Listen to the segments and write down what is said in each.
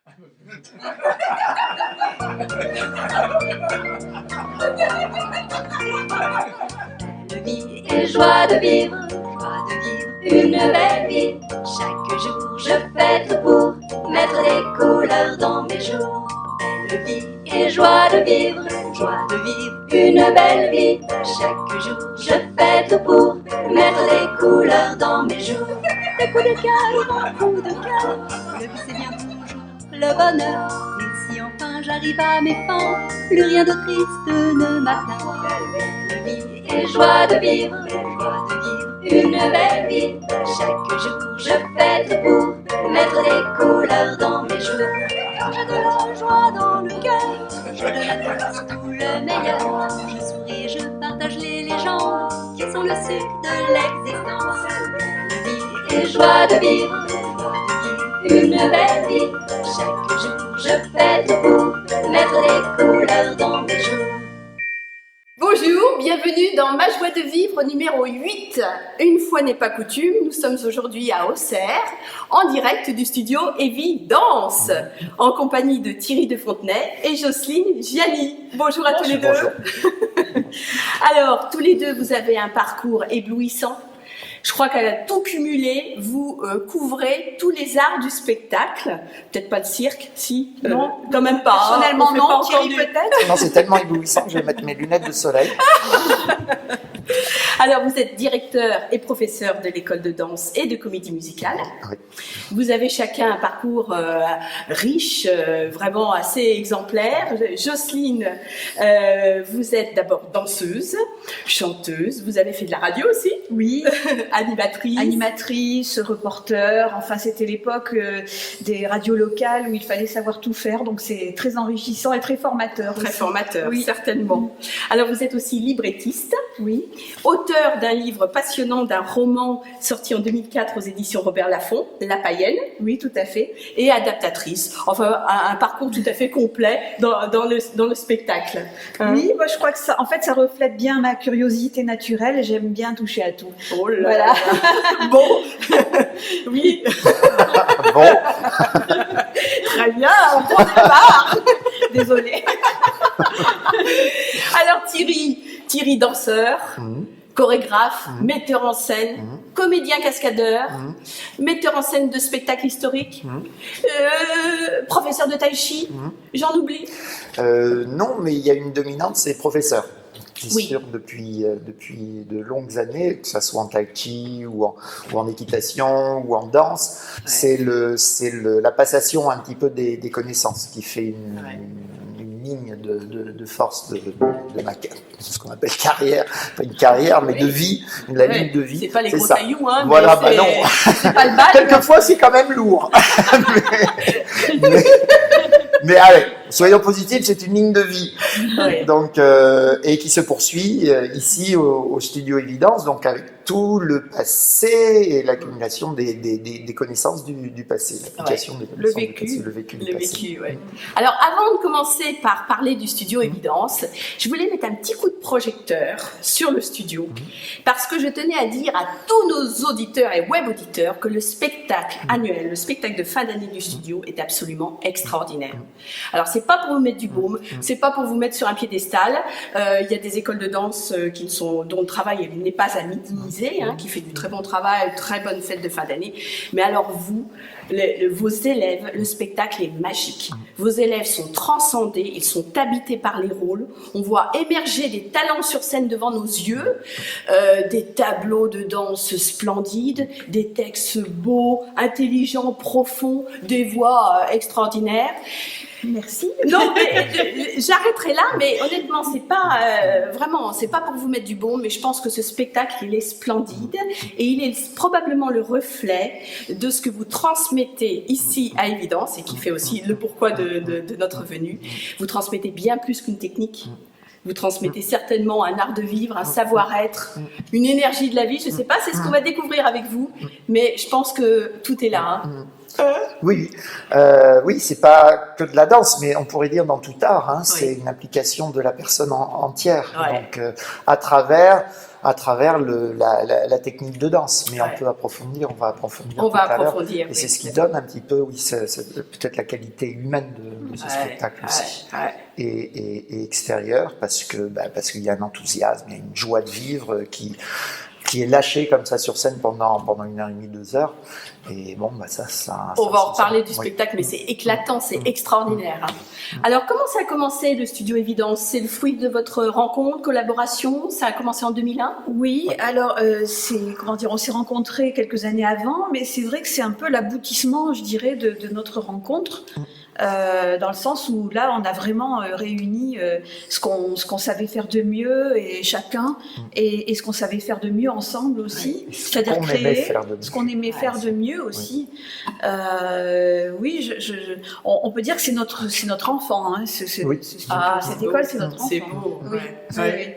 Belle vie et joie de vivre une belle vie. Chaque jour je fête pour mettre des couleurs dans mes jours. Belle vie et joie de vivre une belle vie. Chaque jour je fête pour mettre des couleurs dans mes jours. Des coups de cœur, un coup de cœur, le but c'est bien toujours le bonheur. Et si enfin j'arrive à mes fins, plus rien de triste ne m'atteint. Belle vie et joie de vivre une belle vie. Chaque jour je fête pour mettre des couleurs dans mes jours. J'ai de la joie dans le cœur, je donne à tous tout le meilleur. Je souris, je partage les légendes qui sont le sucre de l'existence. Belle vie et joie de vivre une belle vie. Chaque jour je fête pour mettre des couleurs dans mes jours. Bonjour, bienvenue dans Ma Joie de Vivre numéro 8. Une fois n'est pas coutume, nous sommes aujourd'hui à Auxerre, en direct du studio Évidence, en compagnie de Thierry de Fontenay et Jocelyne Gianni. Bonjour à tous les deux. Alors, tous les deux, vous avez un parcours éblouissant. Je crois qu'à tout cumulé, vous couvrez tous les arts du spectacle. Peut-être pas le cirque, si. Non, quand même pas. Personnellement, hein, non. Thierry, peut-être. Non, c'est tellement éblouissant que je vais mettre mes lunettes de soleil. Alors, vous êtes directeur et professeur de l'école de danse et de comédie musicale. Oui. Vous avez chacun un parcours riche, vraiment assez exemplaire. Jocelyne, vous êtes d'abord danseuse, chanteuse. Vous avez fait de la radio aussi. Oui. Animatrice, reporter. Enfin, c'était l'époque des radios locales où il fallait savoir tout faire. Donc, c'est très enrichissant et très formateur. Très aussi. formateur, oui. Certainement. Alors, vous êtes aussi librettiste. Oui. Auteur d'un livre passionnant, d'un roman sorti en 2004 aux éditions Robert Laffont, La Païenne. Oui, tout à fait. Et adaptatrice. Enfin, un parcours tout à fait complet dans le spectacle. Oui, moi je crois que ça, en fait, ça reflète bien ma curiosité naturelle et j'aime bien toucher à tout. Oh là voilà. là. Bon. Oui. Bon. Très bien. Bon départ. Désolée. Alors Thierry danseur. Chorégraphe, metteur en scène, comédien cascadeur, metteur en scène de spectacles historiques, professeur de tai chi, j'en oublie. Non, mais il y a une dominante, c'est professeur. Qui Oui. sûr depuis de longues années, que ce soit en tai chi ou en équitation ou en danse, c'est la passation un petit peu des connaissances qui fait une ligne de force de ce qu'on appelle carrière, pas une carrière mais de vie, la ligne de vie. C'est pas les gros ça. cailloux, hein. Voilà, mais non. c'est pas le bal. Quelquefois c'est quand même lourd. mais allez, soyons positifs, c'est une ligne de vie. Ouais. Donc, et qui se poursuit ici au studio Évidence, donc avec tout le passé et l'accumulation des connaissances du passé, l'application des connaissances du passé, le vécu du passé. Ouais. Alors, avant de commencer par parler du studio Évidence, je voulais mettre un petit coup de projecteur sur le studio, parce que je tenais à dire à tous nos auditeurs et web auditeurs que le spectacle annuel, le spectacle de fin d'année du studio est absolument extraordinaire. Alors, c'est pas pour vous mettre du baume, c'est pas pour vous mettre sur un piédestal. Il y a des écoles de danse dont le travail n'est pas à minimiser, qui fait du très bon travail, très bonne fête de fin d'année. Mais alors vous, vos élèves, le spectacle est magique. Vos élèves sont transcendés, ils sont habités par les rôles. On voit émerger des talents sur scène devant nos yeux, des tableaux de danse splendides, des textes beaux, intelligents, profonds, des voix extraordinaires. Merci. Non, mais j'arrêterai là, mais honnêtement, c'est pas c'est pas pour vous mettre du bon, mais je pense que ce spectacle, il est splendide et il est probablement le reflet de ce que vous transmettez ici à Évidence et qui fait aussi le pourquoi de notre venue. Vous transmettez bien plus qu'une technique. Vous transmettez certainement un art de vivre, un savoir-être, une énergie de la vie. Je sais pas, c'est ce qu'on va découvrir avec vous, mais je pense que tout est là. Oui, c'est pas que de la danse, mais on pourrait dire dans tout art, c'est une implication de la personne entière. Ouais. Donc, à travers à travers la technique de danse. Mais Ouais. on peut approfondir, on va approfondir On tout va à l'heure. approfondir. Et c'est oui, ce qui tout à fait. donne un petit peu, oui, c'est peut-être la qualité humaine de ce spectacle aussi. Ouais. Et extérieur, parce qu'il y a un enthousiasme, il y a une joie de vivre qui est lâchée comme ça sur scène pendant 1h30, 2 heures. Et bon, On va en reparler du oui. spectacle, mais c'est éclatant, c'est extraordinaire. Hein. Alors, comment ça a commencé le Studio Évidence? C'est le fruit de votre rencontre, collaboration? Ça a commencé en 2001? Oui, alors on s'est rencontrés quelques années avant, mais c'est vrai que c'est un peu l'aboutissement, je dirais, de notre rencontre. Dans le sens où là, on a vraiment réuni ce qu'on savait faire de mieux et chacun, et ce qu'on savait faire de mieux ensemble aussi, c'est-à-dire créer ce qu'on aimait faire de mieux aussi. Oui, on peut dire que c'est notre enfant. Hein, cette école, c'est notre enfant. C'est beau. Oui. Ouais.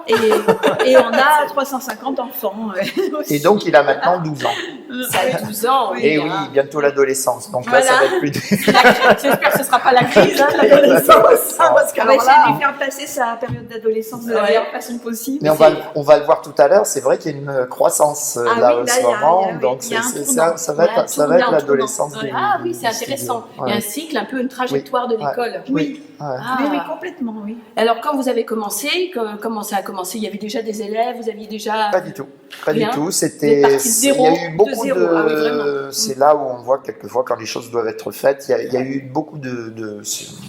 Oui. Et on a 350 enfants. Aussi. Et donc, il a maintenant 12 ans. Ça a 12 ans. Et oui, bientôt l'adolescence. Donc Voilà. là, ça va être plus... J'espère que ce ne sera pas la crise, hein, l'adolescence. Parce On va qu'alors essayer de là, lui faire passer sa période d'adolescence de la Ouais. meilleure façon possible. Mais on va le voir tout à l'heure, c'est vrai qu'il y a une croissance Ah là oui, en là, ce il y a- moment, il y a- donc il y a un ça tournant. va Il y a un être, ça va être tournant. l'adolescence Ouais. du Ah oui, c'est du studio. intéressant. Il y Ouais. a un cycle, un peu une trajectoire de Ouais. l'école. Oui. Ouais. Ah. Oui, complètement, oui. Alors, quand vous avez commencé, comment ça a commencé? Il y avait déjà des élèves, vous aviez déjà... Pas du tout. Pas Rien. du tout. Vous C'était. êtes parti de zéro, Il y a eu beaucoup zéro. Ah oui, vraiment. C'est là où on voit quelquefois quand les choses doivent être faites. Il y a eu beaucoup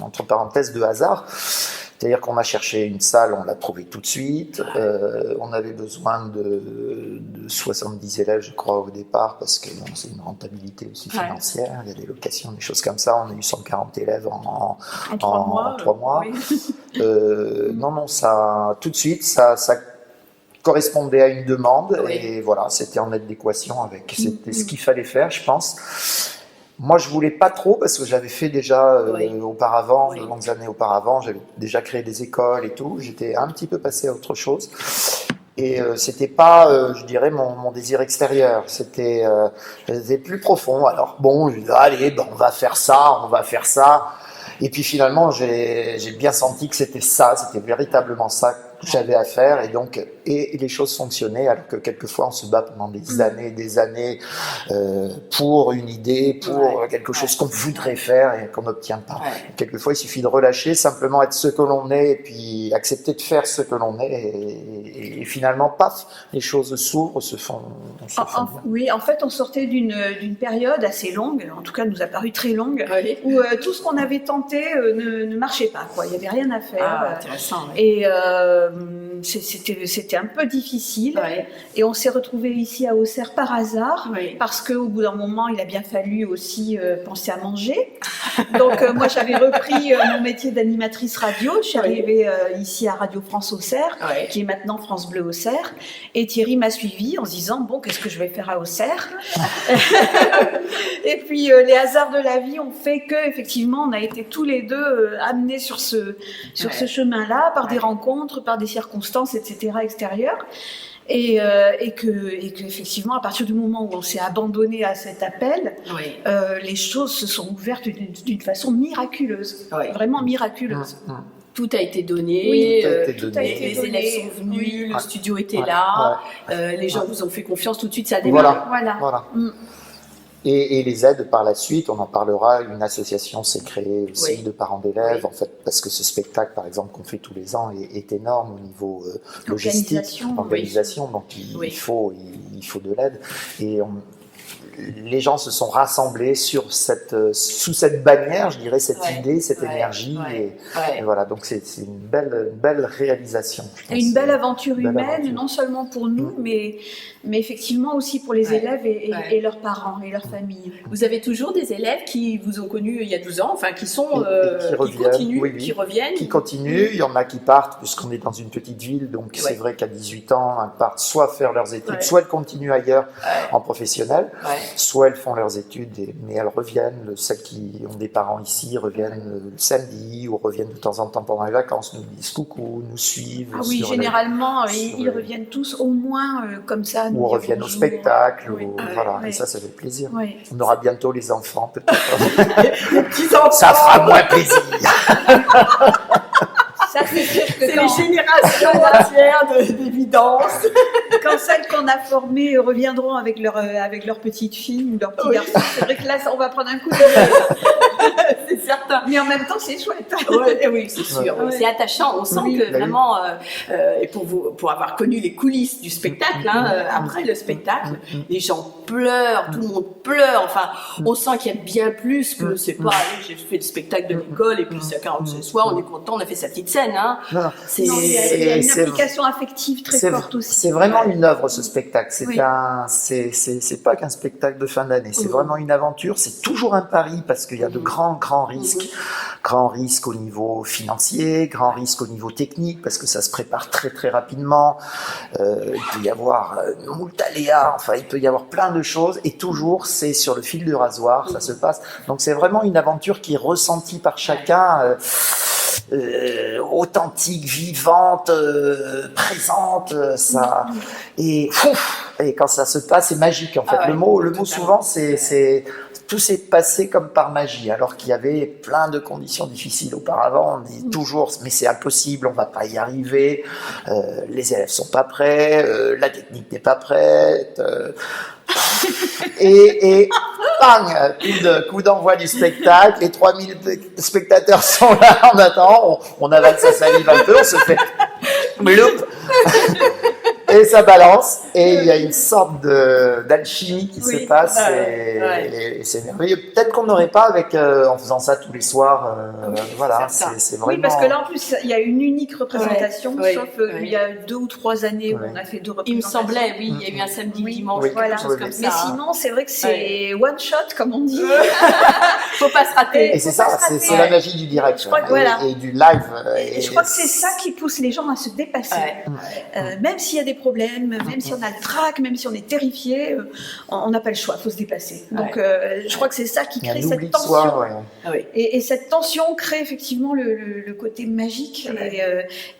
entre parenthèses de hasard. C'est-à-dire qu'on a cherché une salle, on l'a trouvée tout de suite. On avait besoin de 70 élèves, je crois, au départ, parce que bon, c'est une rentabilité aussi financière. Il y a des locations, des choses comme ça. On a eu 140 élèves en 3 mois. Oui. Non, ça, tout de suite, ça correspondait à une demande. Oui. Et voilà, c'était en adéquation avec ce qu'il fallait faire, je pense. Moi, je voulais pas trop parce que j'avais fait déjà auparavant, de longues années auparavant, j'avais déjà créé des écoles et tout. J'étais un petit peu passé à autre chose. Et c'était pas, je dirais, mon désir extérieur. C'était plus profond. Alors bon, je dis, allez, on va faire ça. Et puis finalement, j'ai bien senti que c'était véritablement ça que j'avais à faire. Et donc, et les choses fonctionnaient, alors que quelquefois on se bat pendant des années pour une idée, pour quelque chose qu'on voudrait faire et qu'on n'obtient pas. Ouais. Quelquefois, il suffit de relâcher, simplement être ce que l'on est et puis accepter de faire ce que l'on est. Et finalement, paf, les choses s'ouvrent, se font bien. Oui, en fait, on sortait d'une période assez longue, en tout cas, nous a paru très longue, Oui. où tout ce qu'on avait tenté ne marchait pas, quoi. Il n'y avait rien à faire. Ah, intéressant. Oui. Et c'était un peu difficile. Ouais. Et on s'est retrouvés ici à Auxerre par hasard, Oui. parce qu'au bout d'un moment, il a bien fallu aussi penser à manger. Donc moi, j'avais repris mon métier d'animatrice radio. Je suis arrivée ici à Radio France Auxerre, Ouais. qui est maintenant France Bleu Auxerre. Et Thierry m'a suivie en se disant, bon, qu'est-ce que je vais faire à Auxerre? Et puis les hasards de la vie ont fait que, effectivement, on a été tous les deux amenés sur ce chemin-là, par des rencontres, par des circonstances, etc., extérieures. Et que effectivement, à partir du moment où on s'est abandonné à cet appel, Oui. les choses se sont ouvertes d'une façon miraculeuse, Oui. vraiment miraculeuse. Tout a été donné, Oui, tout a été les donné. élèves sont venus, Oui. le studio était Ouais. là, les gens vous ont fait confiance, tout de suite ça a démarré. Voilà. Et les aides par la suite, on en parlera, une association s'est créée aussi Oui. de parents d'élèves, Oui. en fait, parce que ce spectacle, par exemple, qu'on fait tous les ans est énorme au niveau logistique, organisation, donc Oui. il faut de l'aide. Et les gens se sont rassemblés sous cette bannière, je dirais, cette idée, cette énergie. Et voilà, donc c'est une belle réalisation. Je pense. Et une belle aventure Belle humaine, aventure. non seulement pour nous, mais effectivement aussi pour les élèves et leurs parents et leurs familles. Vous avez toujours des élèves qui vous ont connus il y a 12 ans, enfin qui sont Et qui reviennent, continuent, oui. qui reviennent. Qui continuent, il y en a qui partent, puisqu'on est dans une petite ville, donc c'est vrai qu'à 18 ans, elles partent soit faire leurs études, soit elles continuent ailleurs en professionnel, soit elles font leurs études, mais elles reviennent, celles qui ont des parents ici reviennent le samedi, ou reviennent de temps en temps pendant les vacances, nous disent coucou, nous suivent. Ah oui, généralement, ils reviennent tous au moins comme ça. Ou reviennent au spectacle, Oui. voilà, Oui. et ça fait plaisir. Oui. On aura bientôt les enfants, peut-être. Les petits enfants. Ça fera moins plaisir. Ça, c'est sûr que C'est les générations entières d'évidence. quand celles qu'on a formées reviendront avec leur petite fille ou leur petit garçon, c'est vrai que là, on va prendre un coup de gueule. C'est certain. Mais en même temps, c'est chouette. Ouais, oui, c'est sûr. Ouais. C'est attachant. On sent que vraiment, et pour avoir connu les coulisses du spectacle, après le spectacle, les gens pleurent, tout le monde pleure. Enfin, on sent qu'il y a bien plus que c'est pas. Allez, j'ai fait le spectacle de l'école et puis c'est à 46 soirs, on est content, on a fait sa petite scène. Hein. Non, C'est Non, il y a une c'est- application affective très forte aussi. C'est vraiment une œuvre, ce spectacle. C'est Oui. c'est pas qu'un spectacle de fin d'année. C'est vraiment une aventure. C'est toujours un pari parce qu'il y a de grands risques. Grands risques au niveau financier, grands risques au niveau technique parce que ça se prépare très très rapidement. Il peut y avoir moult aléas. Enfin, il peut y avoir plein de choses et toujours c'est sur le fil du rasoir. Ça se passe. Donc c'est vraiment une aventure qui est ressentie par chacun. Authentique, vivante, présente, ça et quand ça se passe, c'est magique en fait. Ah ouais, le mot totalement. souvent, c'est tout s'est passé comme par magie, alors qu'il y avait plein de conditions difficiles auparavant. On dit toujours, mais c'est impossible, on va pas y arriver. Les élèves sont pas prêts, la technique n'est pas prête. Et bang, coup d'envoi du spectacle, les 3000 spectateurs sont là en attendant, on avale sa salive un peu, on se fait bloup, et ça balance, et il y a une sorte d'alchimie qui se passe, et c'est merveilleux. Peut-être qu'on n'aurait pas avec, en faisant ça tous les soirs, voilà, c'est vraiment... Oui, parce que là, en plus, il y a une unique représentation, Ouais, sauf il y a 2 ou 3 années où on a fait 2 Il me représentations. semblait, oui, il y a eu un samedi, Oui, dimanche, oui, quelque chose oui, comme oui. ça. Mais sinon, c'est vrai que c'est one shot, comme on dit. Faut pas se rater. Et c'est ça, c'est la magie du direct, Je crois que et, voilà. et du live. Et je crois que c'est ça qui pousse les gens à se dépasser. Même s'il y a des problèmes, même si on a le trac, même si on est terrifié, on n'a pas le choix, il faut se dépasser. Donc je crois que c'est ça qui Il y a crée un oubli cette de soi, tension. ouais. Et cette tension crée effectivement le côté magique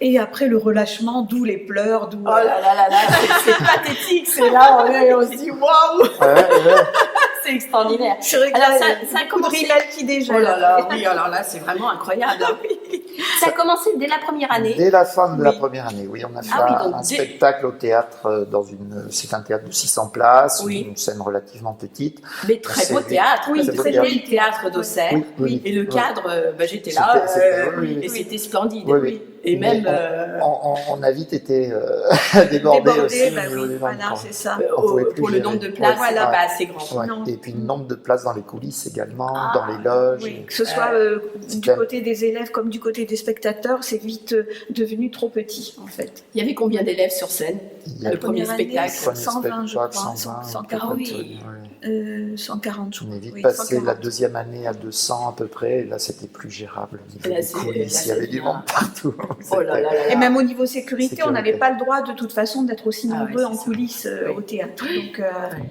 et après le relâchement, d'où les pleurs, d'où... Oh là là là là, c'est pathétique, c'est là, on se dit waouh, Ouais. c'est extraordinaire. C'est vrai que Alors, là, ça a commencé... Rilal qui déjà... Oh là là, oui, alors là, c'est vraiment incroyable. hein. Ça a commencé dès la première année. Dès la fin de la première année, oui, on a fait donc un spectacle au théâtre c'est un théâtre de 600 places, Oui. une scène relativement petite. Mais très beau C'est- théâtre, Oui, très très joli beau théâtre d'Auxerre. Oui. Et le cadre, j'étais C'était- là, oui. et c'était splendide. Oui. Et Mais même on a vite été débordé aussi. Bah au niveau oui, des voilà, ventes, c'est ça. on pouvait plus pour le gérer. nombre de places, Ouais, c'est voilà. pas assez grand. Ouais. Non. Et puis le nombre de places dans les coulisses également, Ah, dans les loges. Oui, que ce soit du c'était- côté des élèves comme du côté des spectateurs, c'est vite devenu trop petit en fait. Il y avait combien d'élèves sur scène? Il y a Le premier Première année, spectacle. 120, je crois, 120, 140, oui. 140, je On crois. est vite Oui, passé 140. la deuxième année à 200 à peu près, et là c'était plus gérable au niveau Là, des coulisses, il y là, avait c'est du bien. monde partout. Oh là là là là. Et même au niveau sécurité, on n'avait Sécurité. pas le droit de toute façon d'être aussi Ah nombreux ouais, en c'est ça. coulisses Oui. au théâtre. Donc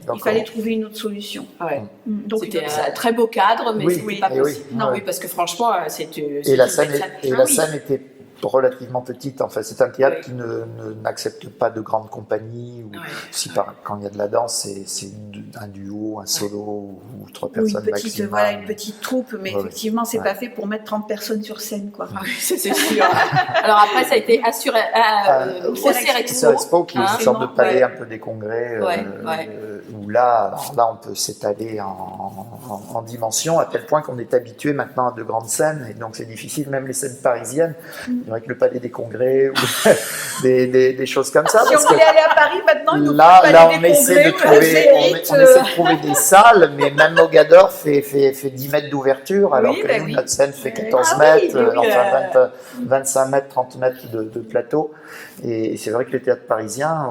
il Donc, fallait trouver une autre solution. Ouais. Donc C'était une autre un salle. très beau cadre, mais Oui, c'était oui, pas et oui, possible. Non, ouais. oui, parce que franchement, c'était. Et la c'était scène, très- et Ah la oui. scène était relativement petite. Enfin, c'est un théâtre Oui. qui n'accepte pas de grandes compagnies. Ou, Ouais. quand il y a de la danse, c'est un duo, un solo ou 3 Ou personnes une petite, maximum. voilà, une petite troupe, mais Ouais, effectivement, c'est ouais. pas fait pour mettre 30 personnes sur scène, quoi. Ah oui, ça, c'est sûr. Alors après, ça a été assuré au Auxerre Expo. C'est Expo qui est Hein, une sorte de palais ouais. un peu des congrès, Ouais. où là on peut s'étaler en dimension à tel point qu'on est habitué maintenant à de grandes scènes, et donc c'est difficile, même les scènes parisiennes, il y aurait que le palais des congrès ou des choses comme ça. Si parce on que voulait aller à Paris maintenant, il nous faut là, le là, palais on des essaie congrès, de trouver, on essaie de trouver des salles, mais même Mogador fait 10 mètres d'ouverture, alors Oui, que bah nous, oui. notre scène fait 14 Ah oui, mètres, oui, enfin 25 mètres, 30 mètres de plateau. Et c'est vrai que les théâtres parisiens,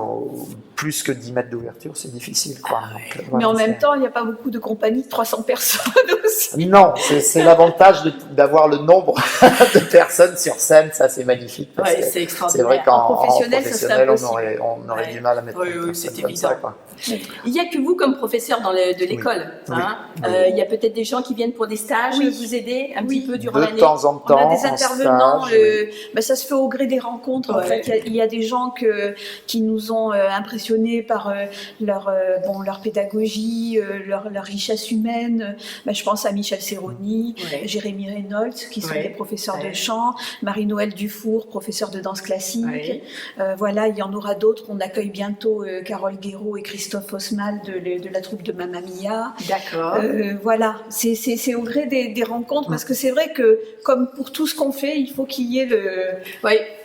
plus que 10 mètres d'ouverture, c'est difficile, quoi. Donc, Mais voilà, en même c'est- temps, il n'y a pas beaucoup de compagnies de 300 personnes aussi. Non, c'est l'avantage d'avoir le nombre de personnes sur scène, ça c'est magnifique. parce Ouais, que c'est c'est extraordinaire. vrai qu'en En professionnel, ça serait professionnel, on aurait Ouais. du mal à mettre Oui, une oui, personne c'est comme ça, évident. quoi. Il n'y a que vous comme professeur de l'école. Oui. Hein. Oui. Il y a peut-être des gens qui viennent pour des stages, Oui. vous aider un Oui. petit peu durant De l'année. temps en On temps, a des en intervenants, stage, oui. ça se fait au gré des rencontres. En Ouais. fait, il y a des gens qui nous ont impressionnés passionnés par leur pédagogie, leur richesse humaine. Je pense à Michel Serroni, Jérémy Reynolds, qui sont des professeurs de chant, Marie-Noël Dufour, professeure de danse classique. Voilà, il y en aura d'autres. On accueille bientôt Carole Guéraud et Christophe Osmal de la troupe de Mamma Mia. D'accord. Voilà, c'est au gré des rencontres, parce que c'est vrai que, comme pour tout ce qu'on fait, il faut qu'il y ait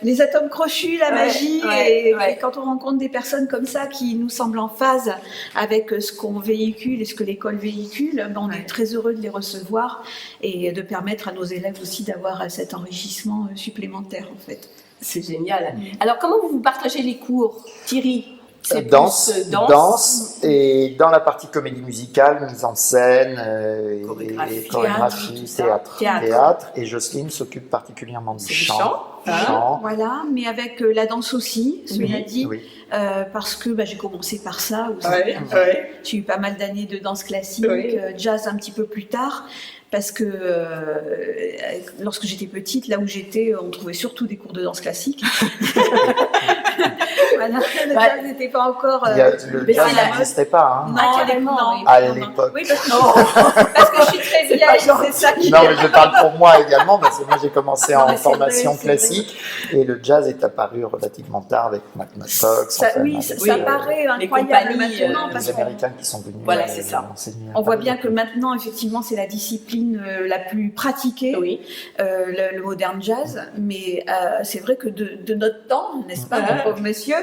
les atomes crochus, la magie, et quand on rencontre des personnes comme ça qui nous semblent en phase avec ce qu'on véhicule et ce que l'école véhicule, on est très heureux de les recevoir et de permettre à nos élèves aussi d'avoir cet enrichissement supplémentaire, en fait. C'est génial. Alors, comment vous partagez les cours, Thierry? Danse, et dans la partie comédie musicale, mise en scène, chorégraphie, théâtre, et Jocelyne s'occupe particulièrement du chant. Voilà, mais avec la danse aussi, cela dit, parce que j'ai commencé par ça aussi. J'ai eu pas mal d'années de danse classique, jazz un petit peu plus tard. Parce que lorsque j'étais petite, là où j'étais, on trouvait surtout des cours de danse classique. Voilà, le jazz n'était pas encore... le jazz n'existait pas. Hein. Non, à l'époque. Oui, parce que je suis très vieille, c'est ça qui... Non, mais je parle pour moi également, parce que moi j'ai commencé en formation classique, et le jazz est apparu relativement tard avec Mac Mattox. Ça paraît incroyable maintenant. Les Américains qui sont venus enseigner. On voit bien que maintenant, effectivement, c'est la discipline la plus pratiquée, le modern jazz, mais c'est vrai que de notre temps, n'est-ce pas, mon pauvre monsieur,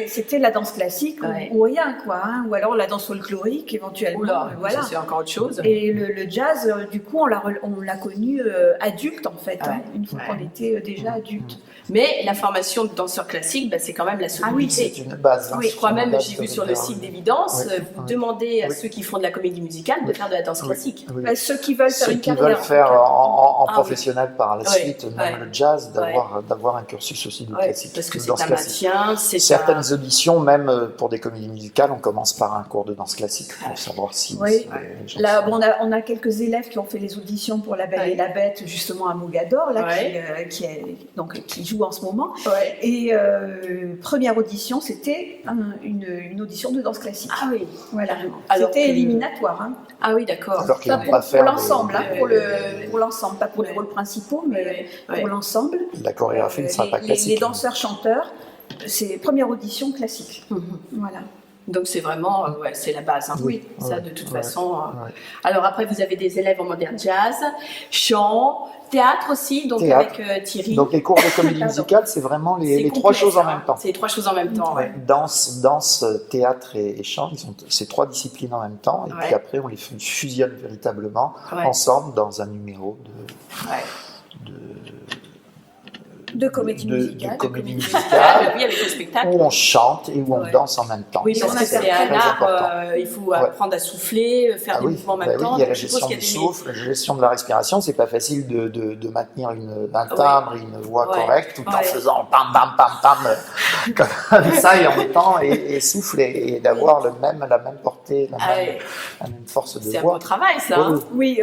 c'était la danse classique ou rien, quoi, hein, ou alors la danse folklorique éventuellement. Voilà. Ça, c'est encore autre chose. Et le jazz, du coup, on l'a connu adulte, en fait, une fois qu'on était déjà adulte. Mais la formation de danseur classique, c'est quand même la solidité. C'est une base. Je crois même, j'ai vu sur le site d'Évidence, vous demandez à ceux qui font de la comédie musicale de faire de la danse classique. Ceux qui veulent faire une carrière. Ceux qui veulent faire en professionnel par la suite, même le jazz, d'avoir un cursus aussi de classique. Parce que c'est un maintien. Certaines auditions, même pour des comédies musicales, on commence par un cours de danse classique pour savoir si... Là, on a quelques élèves qui ont fait les auditions pour La Belle et la Bête, justement à Mogador, là, qui joue en ce moment. Et première audition, c'était une audition de danse classique. Ah oui. Voilà. C'était éliminatoire. Hein. Ah oui, d'accord. Pour l'ensemble, pour l'ensemble, pas pour les rôles principaux, mais pour l'ensemble. La chorégraphie ne sera pas classique. Les danseurs-chanteurs, c'est première audition classique. Voilà. Donc c'est vraiment, c'est la base. Hein. Oui. Ça, de toute façon. Alors après, vous avez des élèves en modern jazz, chant, théâtre aussi, donc avec Thierry. Donc les cours de comédie musicale, c'est vraiment les trois choses en même temps. C'est les trois choses en même temps. Danse, théâtre et chant, c'est trois disciplines en même temps. Et puis après, on les fusionne véritablement ensemble dans un numéro de comédie musicale. Oui, avec le spectacle. Où on chante et où on danse en même temps. Oui, parce que c'est un art, il faut apprendre à souffler, faire des mouvements en même temps. Il y a la gestion du souffle, la gestion de la respiration. C'est pas facile de maintenir un timbre et une voix correcte tout en faisant pam, pam, pam, pam, comme ça et en mettant et souffler et d'avoir la même portée, la même force de voix. C'est un beau travail, ça. Oui.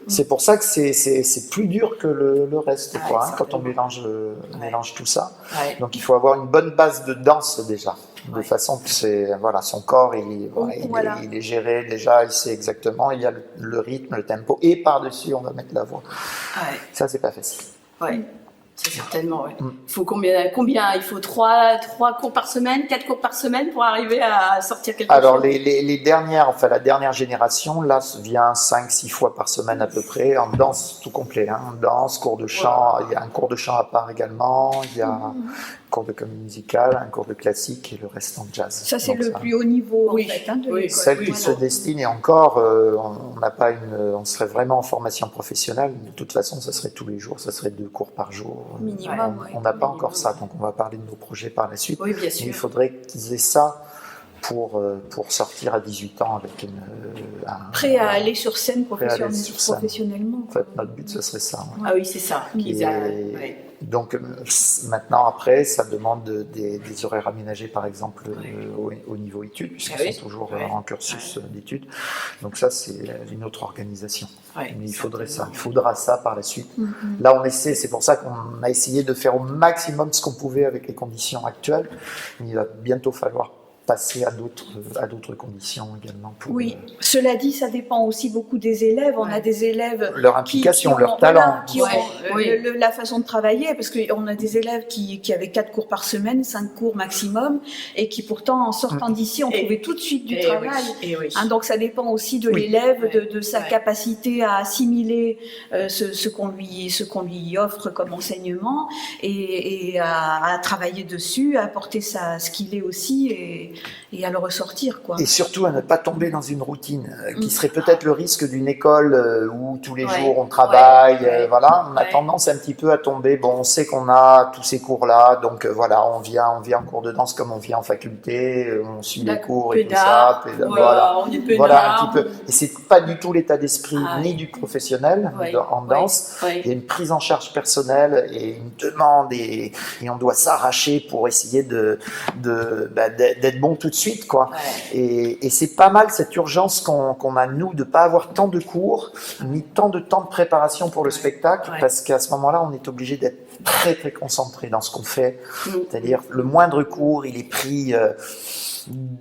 C'est pour ça que c'est plus dur que le reste, quand on mélange tout ça. Donc il faut avoir une bonne base de danse déjà, de façon que son corps il est géré déjà, il sait exactement, il y a le rythme, le tempo, et par-dessus on va mettre la voix. Ça c'est pas facile. C'est certainement, Il faut combien il faut 3 cours par semaine, 4 cours par semaine pour arriver à sortir quelque chose? Alors, les dernières, la dernière génération, là, vient 5-6 fois par semaine à peu près, en danse tout complet, danse, cours de chant, il y a un cours de chant à part également, il y a un cours de comédie musicale, un cours de classique et le reste en jazz. Ça, c'est le plus haut niveau, en fait, de l'école. Celle qui se destine, et encore, on serait vraiment en formation professionnelle, de toute façon, ça serait tous les jours, ça serait 2 cours par jour. Minimum, on n'a pas encore ça, donc on va parler de nos projets par la suite. Oui, bien sûr. Mais il faudrait qu'ils aient ça pour sortir à 18 ans avec prêt à aller sur scène professionnellement. En fait, notre but, ce serait ça. Ah oui, c'est ça. Donc maintenant, après, ça demande des horaires aménagés, par exemple, au niveau études, puisqu'ils sont toujours en cursus d'études. Donc ça, c'est une autre organisation. Mais il faudra ça par la suite. Là, on essaie, c'est pour ça qu'on a essayé de faire au maximum ce qu'on pouvait avec les conditions actuelles. Mais il va bientôt falloir passer à d'autres conditions également. Oui, cela dit, ça dépend aussi beaucoup des élèves. On a des élèves leur implication, leur talent, qui ont la façon de travailler, parce qu'on a des élèves qui avaient 4 cours par semaine, 5 cours maximum, et qui pourtant, en sortant d'ici, ont trouvé tout de suite du travail. Donc ça dépend aussi de l'élève, de sa capacité à assimiler ce qu'on lui offre comme enseignement, et à travailler dessus, à apporter ce qu'il est aussi, et à le ressortir, quoi. Et surtout à ne pas tomber dans une routine qui serait peut-être le risque d'une école où tous les jours on travaille. Voilà, on a tendance un petit peu à tomber. Bon, on sait qu'on a tous ces cours-là, donc voilà, on vient en cours de danse comme on vient en faculté, on suit les cours et tout ça. Voilà, un petit peu. Et c'est pas du tout l'état d'esprit ni du professionnel en danse. Il y a une prise en charge personnelle et une demande et on doit s'arracher pour essayer d'être bon tout de suite, quoi. Et c'est pas mal cette urgence qu'on a, nous, de pas avoir tant de cours ni tant de temps de préparation pour le spectacle, parce qu'à ce moment-là on est obligé d'être très très concentré dans ce qu'on fait. C'est-à-dire le moindre cours il est pris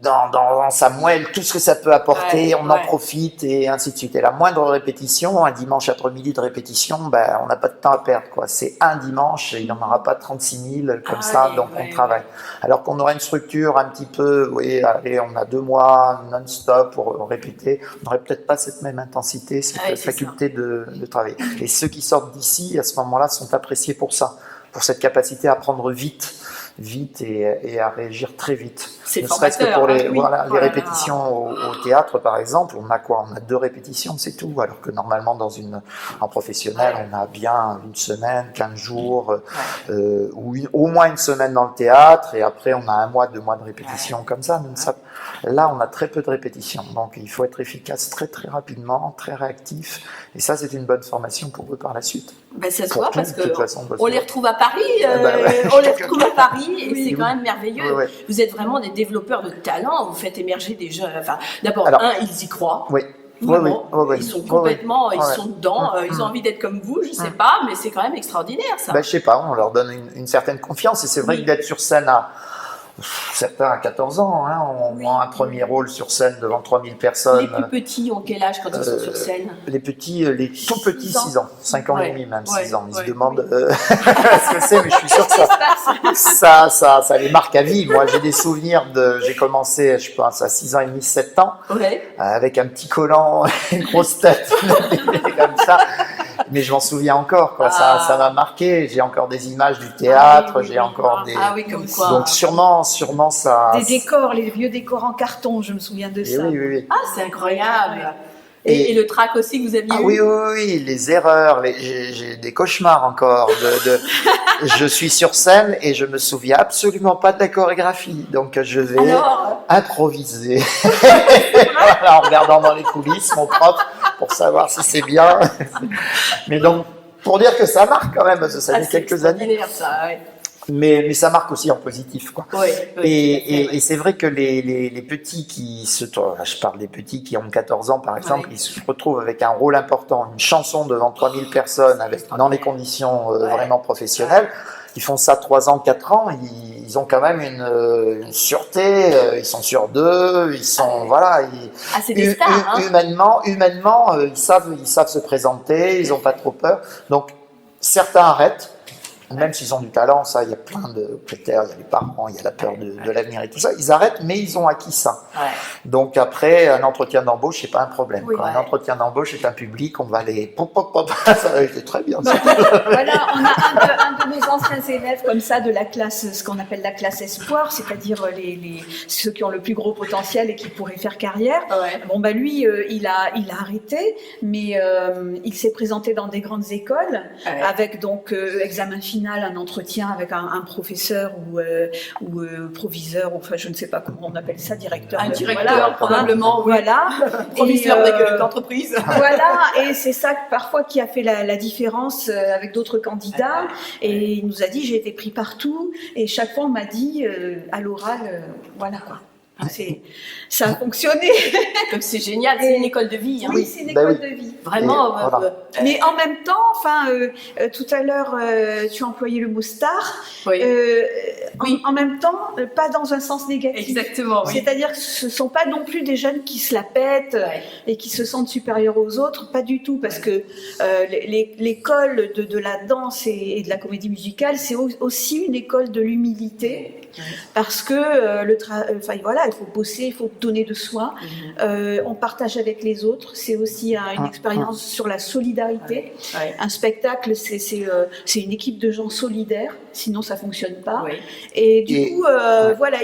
dans sa moelle, tout ce que ça peut apporter, on en profite et ainsi de suite. Et la moindre répétition, un dimanche après-midi de répétition, on n'a pas de temps à perdre, quoi. C'est un dimanche, et il n'y en aura pas 36 000 comme ça, donc on travaille. Alors qu'on aura une structure un petit peu, allez, on a 2 mois non-stop pour répéter, on n'aurait peut-être pas cette même intensité, cette faculté de travailler. Et ceux qui sortent d'ici, à ce moment-là, sont appréciés pour ça, pour cette capacité à apprendre vite et à réagir très vite. C'est serait-ce que pour les répétitions au théâtre, par exemple, on a quoi? On a 2 répétitions, c'est tout. Alors que normalement, en professionnel, on a bien 1 semaine, 15 jours, ou au moins 1 semaine dans le théâtre, et après on a 1 mois, 2 mois de répétition comme ça. Là, on a très peu de répétitions, donc il faut être efficace très très rapidement, très réactif, et ça, c'est une bonne formation pour eux par la suite. Ça se voit parce qu'on les retrouve à Paris, et c'est quand même merveilleux. Vous êtes vraiment des développeurs de talent, vous faites émerger des jeunes. Enfin, d'abord, ils y croient. Ils sont complètement, ils sont dedans, ils ont envie d'être comme vous, je sais pas, mais c'est quand même extraordinaire, ça. Je sais pas, on leur donne une certaine confiance, et c'est vrai que d'être sur scène certains à 14 ans, ont un premier rôle sur scène devant 3000 personnes. Les plus petits ont quel âge quand ils sont sur scène? Les tout petits, 6 ans, 5 ans et demi même, 6 ans. Ils se demandent ce que c'est, mais je suis sûr que ça les marque à vie. Moi, j'ai des souvenirs j'ai commencé, je pense, à 6 ans et demi, 7 ans, avec un petit collant, une grosse tête, comme ça. Mais je m'en souviens encore, quoi. Ça m'a marqué. J'ai encore des images du théâtre, j'ai encore des. Comme quoi. Donc sûrement ça. Des décors, les vieux décors en carton, je me souviens de ça. Oui. C'est incroyable. Et le trac aussi que vous aviez eu. Oui, les erreurs, j'ai des cauchemars encore. Je suis sur scène et je me souviens absolument pas de la chorégraphie, donc je vais improviser en regardant dans les coulisses mon prof pour savoir si c'est bien. Mais donc, pour dire que ça marque quand même, parce que ça fait quelques années. Mais ça marque aussi en positif, quoi. Et c'est vrai que les petits je parle des petits qui ont 14 ans, par exemple, ils se retrouvent avec un rôle important, une chanson devant 3000 personnes, dans des conditions vraiment professionnelles. Ils font ça 3 ans, 4 ans, ils ont quand même une sûreté, ils sont sûrs d'eux, ils sont, c'est des stars, humainement, ils savent se présenter, ils ont pas trop peur. Donc, certains arrêtent. Même s'ils ont du talent, ça, il y a plein de critères, il y a les parents, il y a la peur de l'avenir et tout ça. Ils arrêtent, mais ils ont acquis ça. Donc après, un entretien d'embauche, c'est pas un problème. Un entretien d'embauche est un public, on va les ça va être très bien. Ça. Voilà, on a un de nos anciens élèves comme ça de la classe, ce qu'on appelle la classe espoir, c'est-à-dire ceux qui ont le plus gros potentiel et qui pourraient faire carrière. Lui, il a arrêté, mais il s'est présenté dans des grandes écoles avec donc examen final finale un entretien avec un professeur ou proviseur, enfin je ne sais pas comment on appelle ça, directeur. Un directeur, probablement. Voilà. Proviseur d'entreprise. Voilà, et c'est ça parfois qui a fait la différence avec d'autres candidats. Et il nous a dit, j'ai été pris partout, et chaque fois on m'a dit à l'oral, voilà quoi. Ça a fonctionné. Donc c'est génial, c'est une école de vie. Hein. Oui, c'est une école de vie. Vraiment. Voilà. Mais en même temps, tout à l'heure, tu as employé le mot star. Oui. En même temps, pas dans un sens négatif. Exactement. Oui. C'est-à-dire que ce ne sont pas non plus des jeunes qui se la pètent et qui se sentent supérieurs aux autres. Pas du tout, parce que l'école de la danse et de la comédie musicale, c'est aussi une école de l'humilité. Parce que il faut bosser, il faut donner de soi. On partage avec les autres. C'est aussi une expérience sur la solidarité. Un spectacle, c'est une équipe de gens solidaires. Sinon, ça fonctionne pas. Et du coup,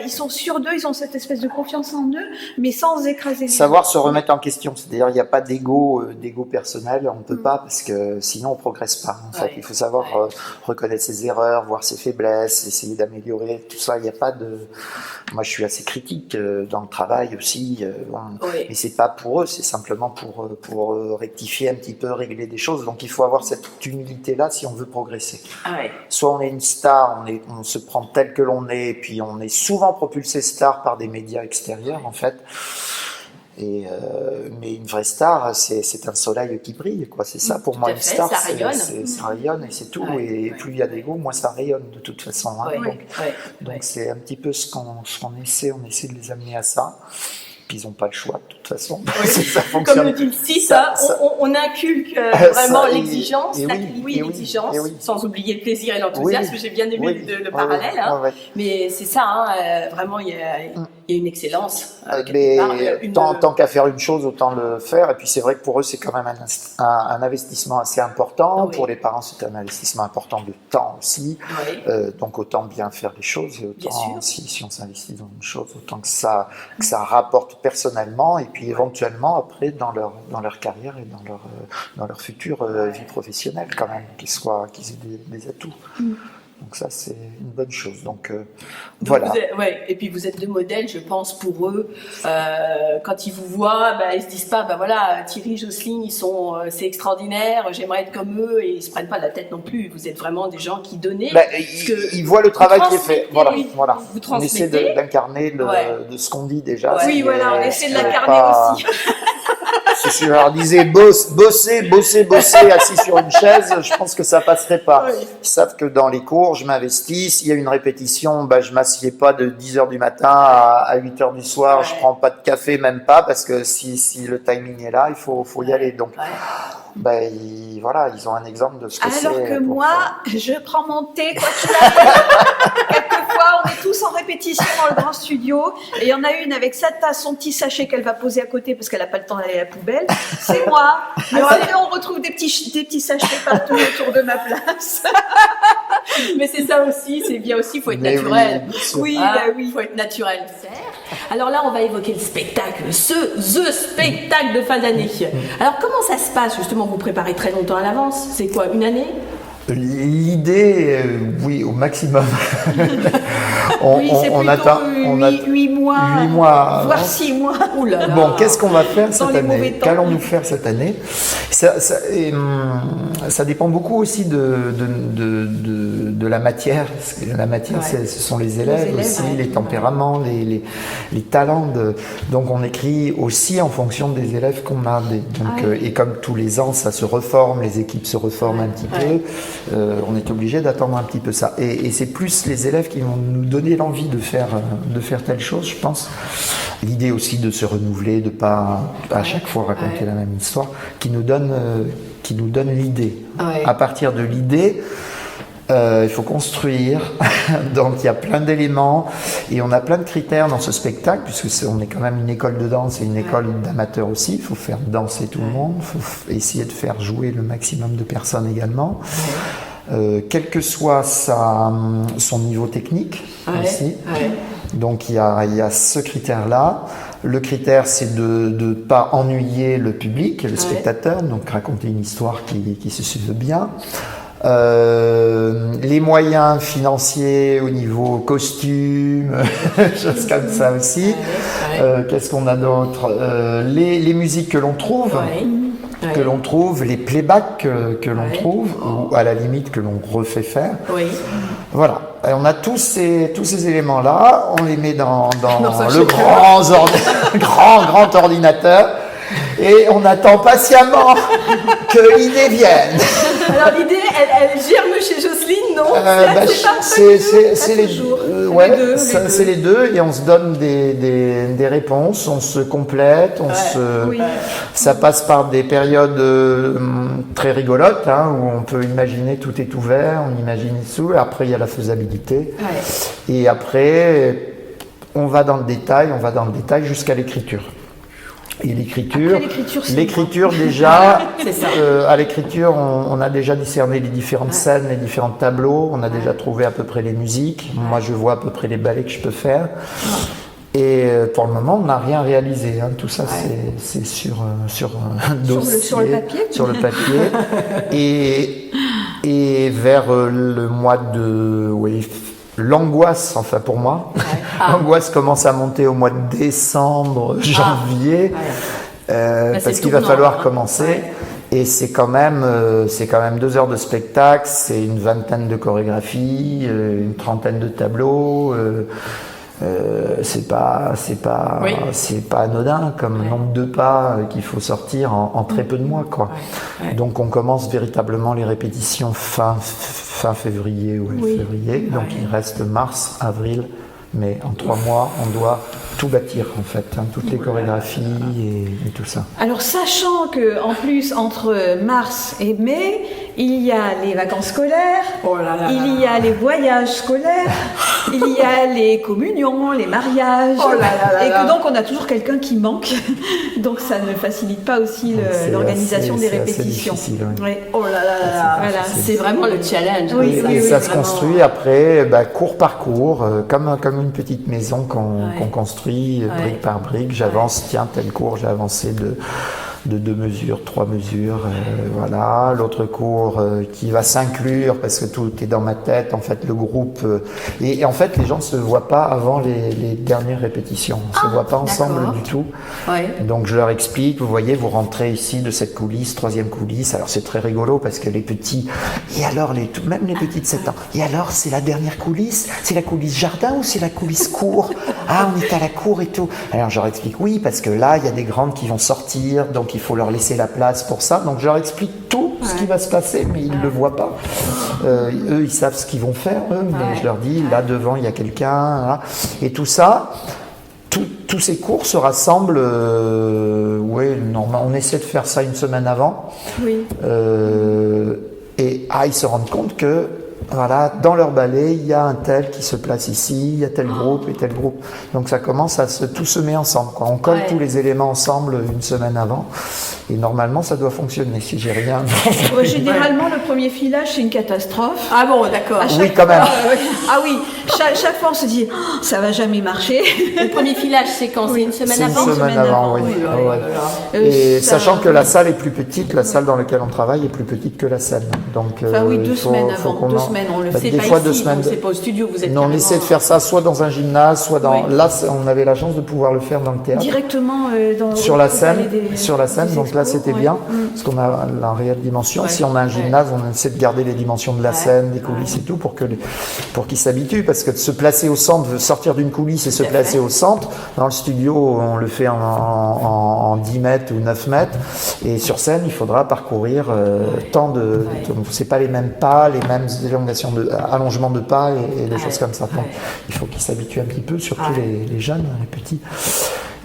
ils sont sûrs d'eux. Ils ont cette espèce de confiance en eux, mais sans écraser. Savoir se remettre en question. C'est-à-dire, il n'y a pas d'ego personnel. On ne peut pas, parce que sinon, on progresse pas. En fait, il faut savoir reconnaître ses erreurs, voir ses faiblesses, essayer d'améliorer tout ça. Il n'y a pas de. Moi, je suis assez critique dans le travail aussi, mais c'est pas pour eux, c'est simplement pour rectifier un petit peu, régler des choses. Donc, il faut avoir cette humilité-là si on veut progresser. Soit on est une star, on se prend tel que l'on est, et puis on est souvent propulsé star par des médias extérieurs, en fait. Mais une vraie star, c'est un soleil qui brille, quoi. C'est ça pour moi, une star, ça rayonne et c'est tout. Et plus il y a d'ego, moins ça rayonne de toute façon. Hein. Donc c'est un petit peu ce qu'on essaie de les amener à ça. Puis ils n'ont pas le choix de toute façon. Ça fonctionne. Comme le dit le site, on inculque vraiment l'exigence, la qualité et l'exigence, sans oublier le plaisir et l'enthousiasme. J'ai bien aimé le parallèle. Mais c'est ça, vraiment, il y a une excellence. Mais tant qu'à faire une chose, autant le faire. Et puis c'est vrai que pour eux, c'est quand même un investissement assez important. Pour les parents, c'est un investissement important de temps aussi. Donc autant bien faire les choses. Et autant, si on s'investit dans une chose, autant que ça rapporte personnellement et puis éventuellement après dans leur carrière et dans leur future vie professionnelle quand même, qu'ils aient des atouts. Donc ça, c'est une bonne chose. Donc voilà. Et puis vous êtes deux modèles, je pense, pour eux. Quand ils vous voient, ils se disent pas, Thierry, Jocelyne, c'est extraordinaire, j'aimerais être comme eux, et ils se prennent pas la tête non plus. Vous êtes vraiment des gens qui donnent. Ils voient le travail qui est fait. Voilà. Vous on essaie d'incarner de ce qu'on dit déjà. On essaie de l'incarner aussi. Si je leur disais bosser assis sur une chaise, je pense que ça passerait pas. Ils savent que dans les cours, je m'investis. S'il y a une répétition, je m'assieds pas de 10h du matin à 8h du soir. Je prends pas de café, même pas, parce que si le timing est là, il faut y aller. Donc, ils ont un exemple de ce que c'est. Alors que moi, je prends mon thé quoi qu'il arrive. Quelquefois, on est tous en répétition dans le grand studio, et il y en a une avec sa tasse, son petit sachet qu'elle va poser à côté parce qu'elle n'a pas le temps d'aller à la poubelle. C'est moi. Alors après, on retrouve des petits sachets partout autour de ma place. Mais c'est ça aussi, c'est bien aussi, il faut être naturel. Il faut être naturel. Alors là, on va évoquer le spectacle, The spectacle de fin d'année. Alors comment ça se passe justement? Vous préparez très longtemps à l'avance? C'est quoi, une année? L'idée, oui, au maximum. C'est plutôt 8 mois, voire 6 mois. Bon, qu'est-ce qu'on va faire cette année? Qu'allons-nous faire cette année? Ça dépend beaucoup aussi de la matière. La matière, ce sont les élèves aussi, les tempéraments, les talents. Donc on écrit aussi en fonction des élèves qu'on a. Et comme tous les ans, ça se reforme, les équipes se reforment un petit peu. On est obligé d'attendre un petit peu ça. Et c'est plus les élèves qui vont nous donner l'envie de faire telle chose, je pense. L'idée aussi de se renouveler, de pas à chaque fois raconter la même histoire, qui nous donne l'idée. À partir de l'idée, il faut construire. Donc il y a plein d'éléments et on a plein de critères dans ce spectacle, puisque on est quand même une école de danse et une école d'amateurs aussi. Il faut faire danser tout le monde, il faut essayer de faire jouer le maximum de personnes également. Quel que soit son niveau technique aussi. Donc il y a ce critère-là. Le critère, c'est de ne pas ennuyer le public, le spectateur, donc raconter une histoire qui se suive bien. Les moyens financiers au niveau costume, choses comme ça aussi. Qu'est-ce qu'on a d'autre? Les musiques que l'on trouve. Que l'on trouve, les playbacks que l'on trouve, ou à la limite que l'on refait faire. Voilà. Et on a tous ces éléments-là, on les met dans le grand ordinateur et on attend patiemment que l'idée vienne. Alors l'idée, elle germe chez Jocelyne, non? C'est les deux et on se donne des réponses, on se complète, ça passe par des périodes très rigolotes où on peut imaginer tout est ouvert, on imagine tout, après il y a la faisabilité et après on va dans le détail jusqu'à l'écriture. Et l'écriture déjà, à l'écriture, on a déjà discerné les différentes scènes, les différents tableaux, on a déjà trouvé à peu près les musiques. Moi, je vois à peu près les ballets que je peux faire. Et pour le moment, on n'a rien réalisé. Tout ça, c'est sur un dossier, sur le papier. Et vers le mois de... l'angoisse, enfin pour moi, l'angoisse commence à monter au mois de décembre, janvier, parce qu'il va falloir commencer. Et c'est quand même 2 heures de spectacle, c'est une vingtaine de chorégraphies, une trentaine de tableaux. C'est pas anodin comme nombre de pas qu'il faut sortir en très peu de mois, quoi. Donc on commence véritablement les répétitions fin février février. Donc il reste mars, avril, mais en 3 mois on doit tout bâtir en fait, toutes les chorégraphies et tout ça. Alors sachant que en plus entre mars et mai, il y a les vacances scolaires, il y a les voyages scolaires, il y a les communions, les mariages, et que donc on a toujours quelqu'un qui manque, donc ça ne facilite pas aussi l'organisation des répétitions. C'est vraiment le challenge. Et ça se construit après, cours par cours, comme une petite maison qu'on construit brique par brique. J'avance, tel cours, j'ai avancé de 2 mesures, 3 mesures, voilà. L'autre cours qui va s'inclure parce que tout est dans ma tête, en fait, le groupe. Et en fait, les gens ne se voient pas avant les dernières répétitions. On ne se voit pas ensemble du tout. Donc, je leur explique, vous voyez, vous rentrez ici de cette coulisse, 3e coulisse. Alors, c'est très rigolo parce que les petits, et alors, même les petits de 7 ans, et alors, c'est la dernière coulisse? C'est la coulisse jardin ou c'est la coulisse cour? Ah, on est à la cour et tout. Alors, je leur explique, oui, parce que là, il y a des grandes qui vont sortir, donc il faut leur laisser la place pour ça. Donc je leur explique tout ce qui va se passer, mais ils ne le voient pas. Eux, ils savent ce qu'ils vont faire, mais je leur dis, là devant, il y a quelqu'un. Là. Et tout ça, tous ces cours se rassemblent, on essaie de faire ça une semaine avant. Et ils se rendent compte que voilà, dans leur ballet, il y a un tel qui se place ici, il y a tel groupe et tel groupe. Donc ça commence à tout se met ensemble, quoi. On colle tous les éléments ensemble une semaine avant. Et normalement, ça doit fonctionner. Si j'ai rien. Généralement, le premier filage, c'est une catastrophe. Ah bon, d'accord. Oui, quand même. Chaque fois, on se dit, ça va jamais marcher. Le premier filage, c'est quand? C'est une semaine avant? Une semaine avant, oui. Et sachant que la salle est plus petite, la salle dans laquelle on travaille est plus petite que la scène. Donc, 2 semaines avant. 2 semaines, on le fait. Des fois, 2 semaines. C'est pas au studio, vous êtes. Non, on essaie de faire ça soit dans un gymnase, soit dans. Là, on avait la chance de pouvoir le faire dans le théâtre. Directement sur la scène. Donc là, c'était bien, parce qu'on a la réelle dimension. Si on a un gymnase, on essaie de garder les dimensions de la scène, des coulisses et tout, pour qu'ils s'habituent, parce que de se placer au centre, sortir d'une coulisse et se placer au centre, dans le studio, on le fait en 10 mètres ou 9 mètres, et sur scène, il faudra parcourir c'est pas les mêmes pas, les mêmes allongements de pas et des choses comme ça. Donc, il faut qu'ils s'habituent un petit peu, surtout les jeunes, les petits.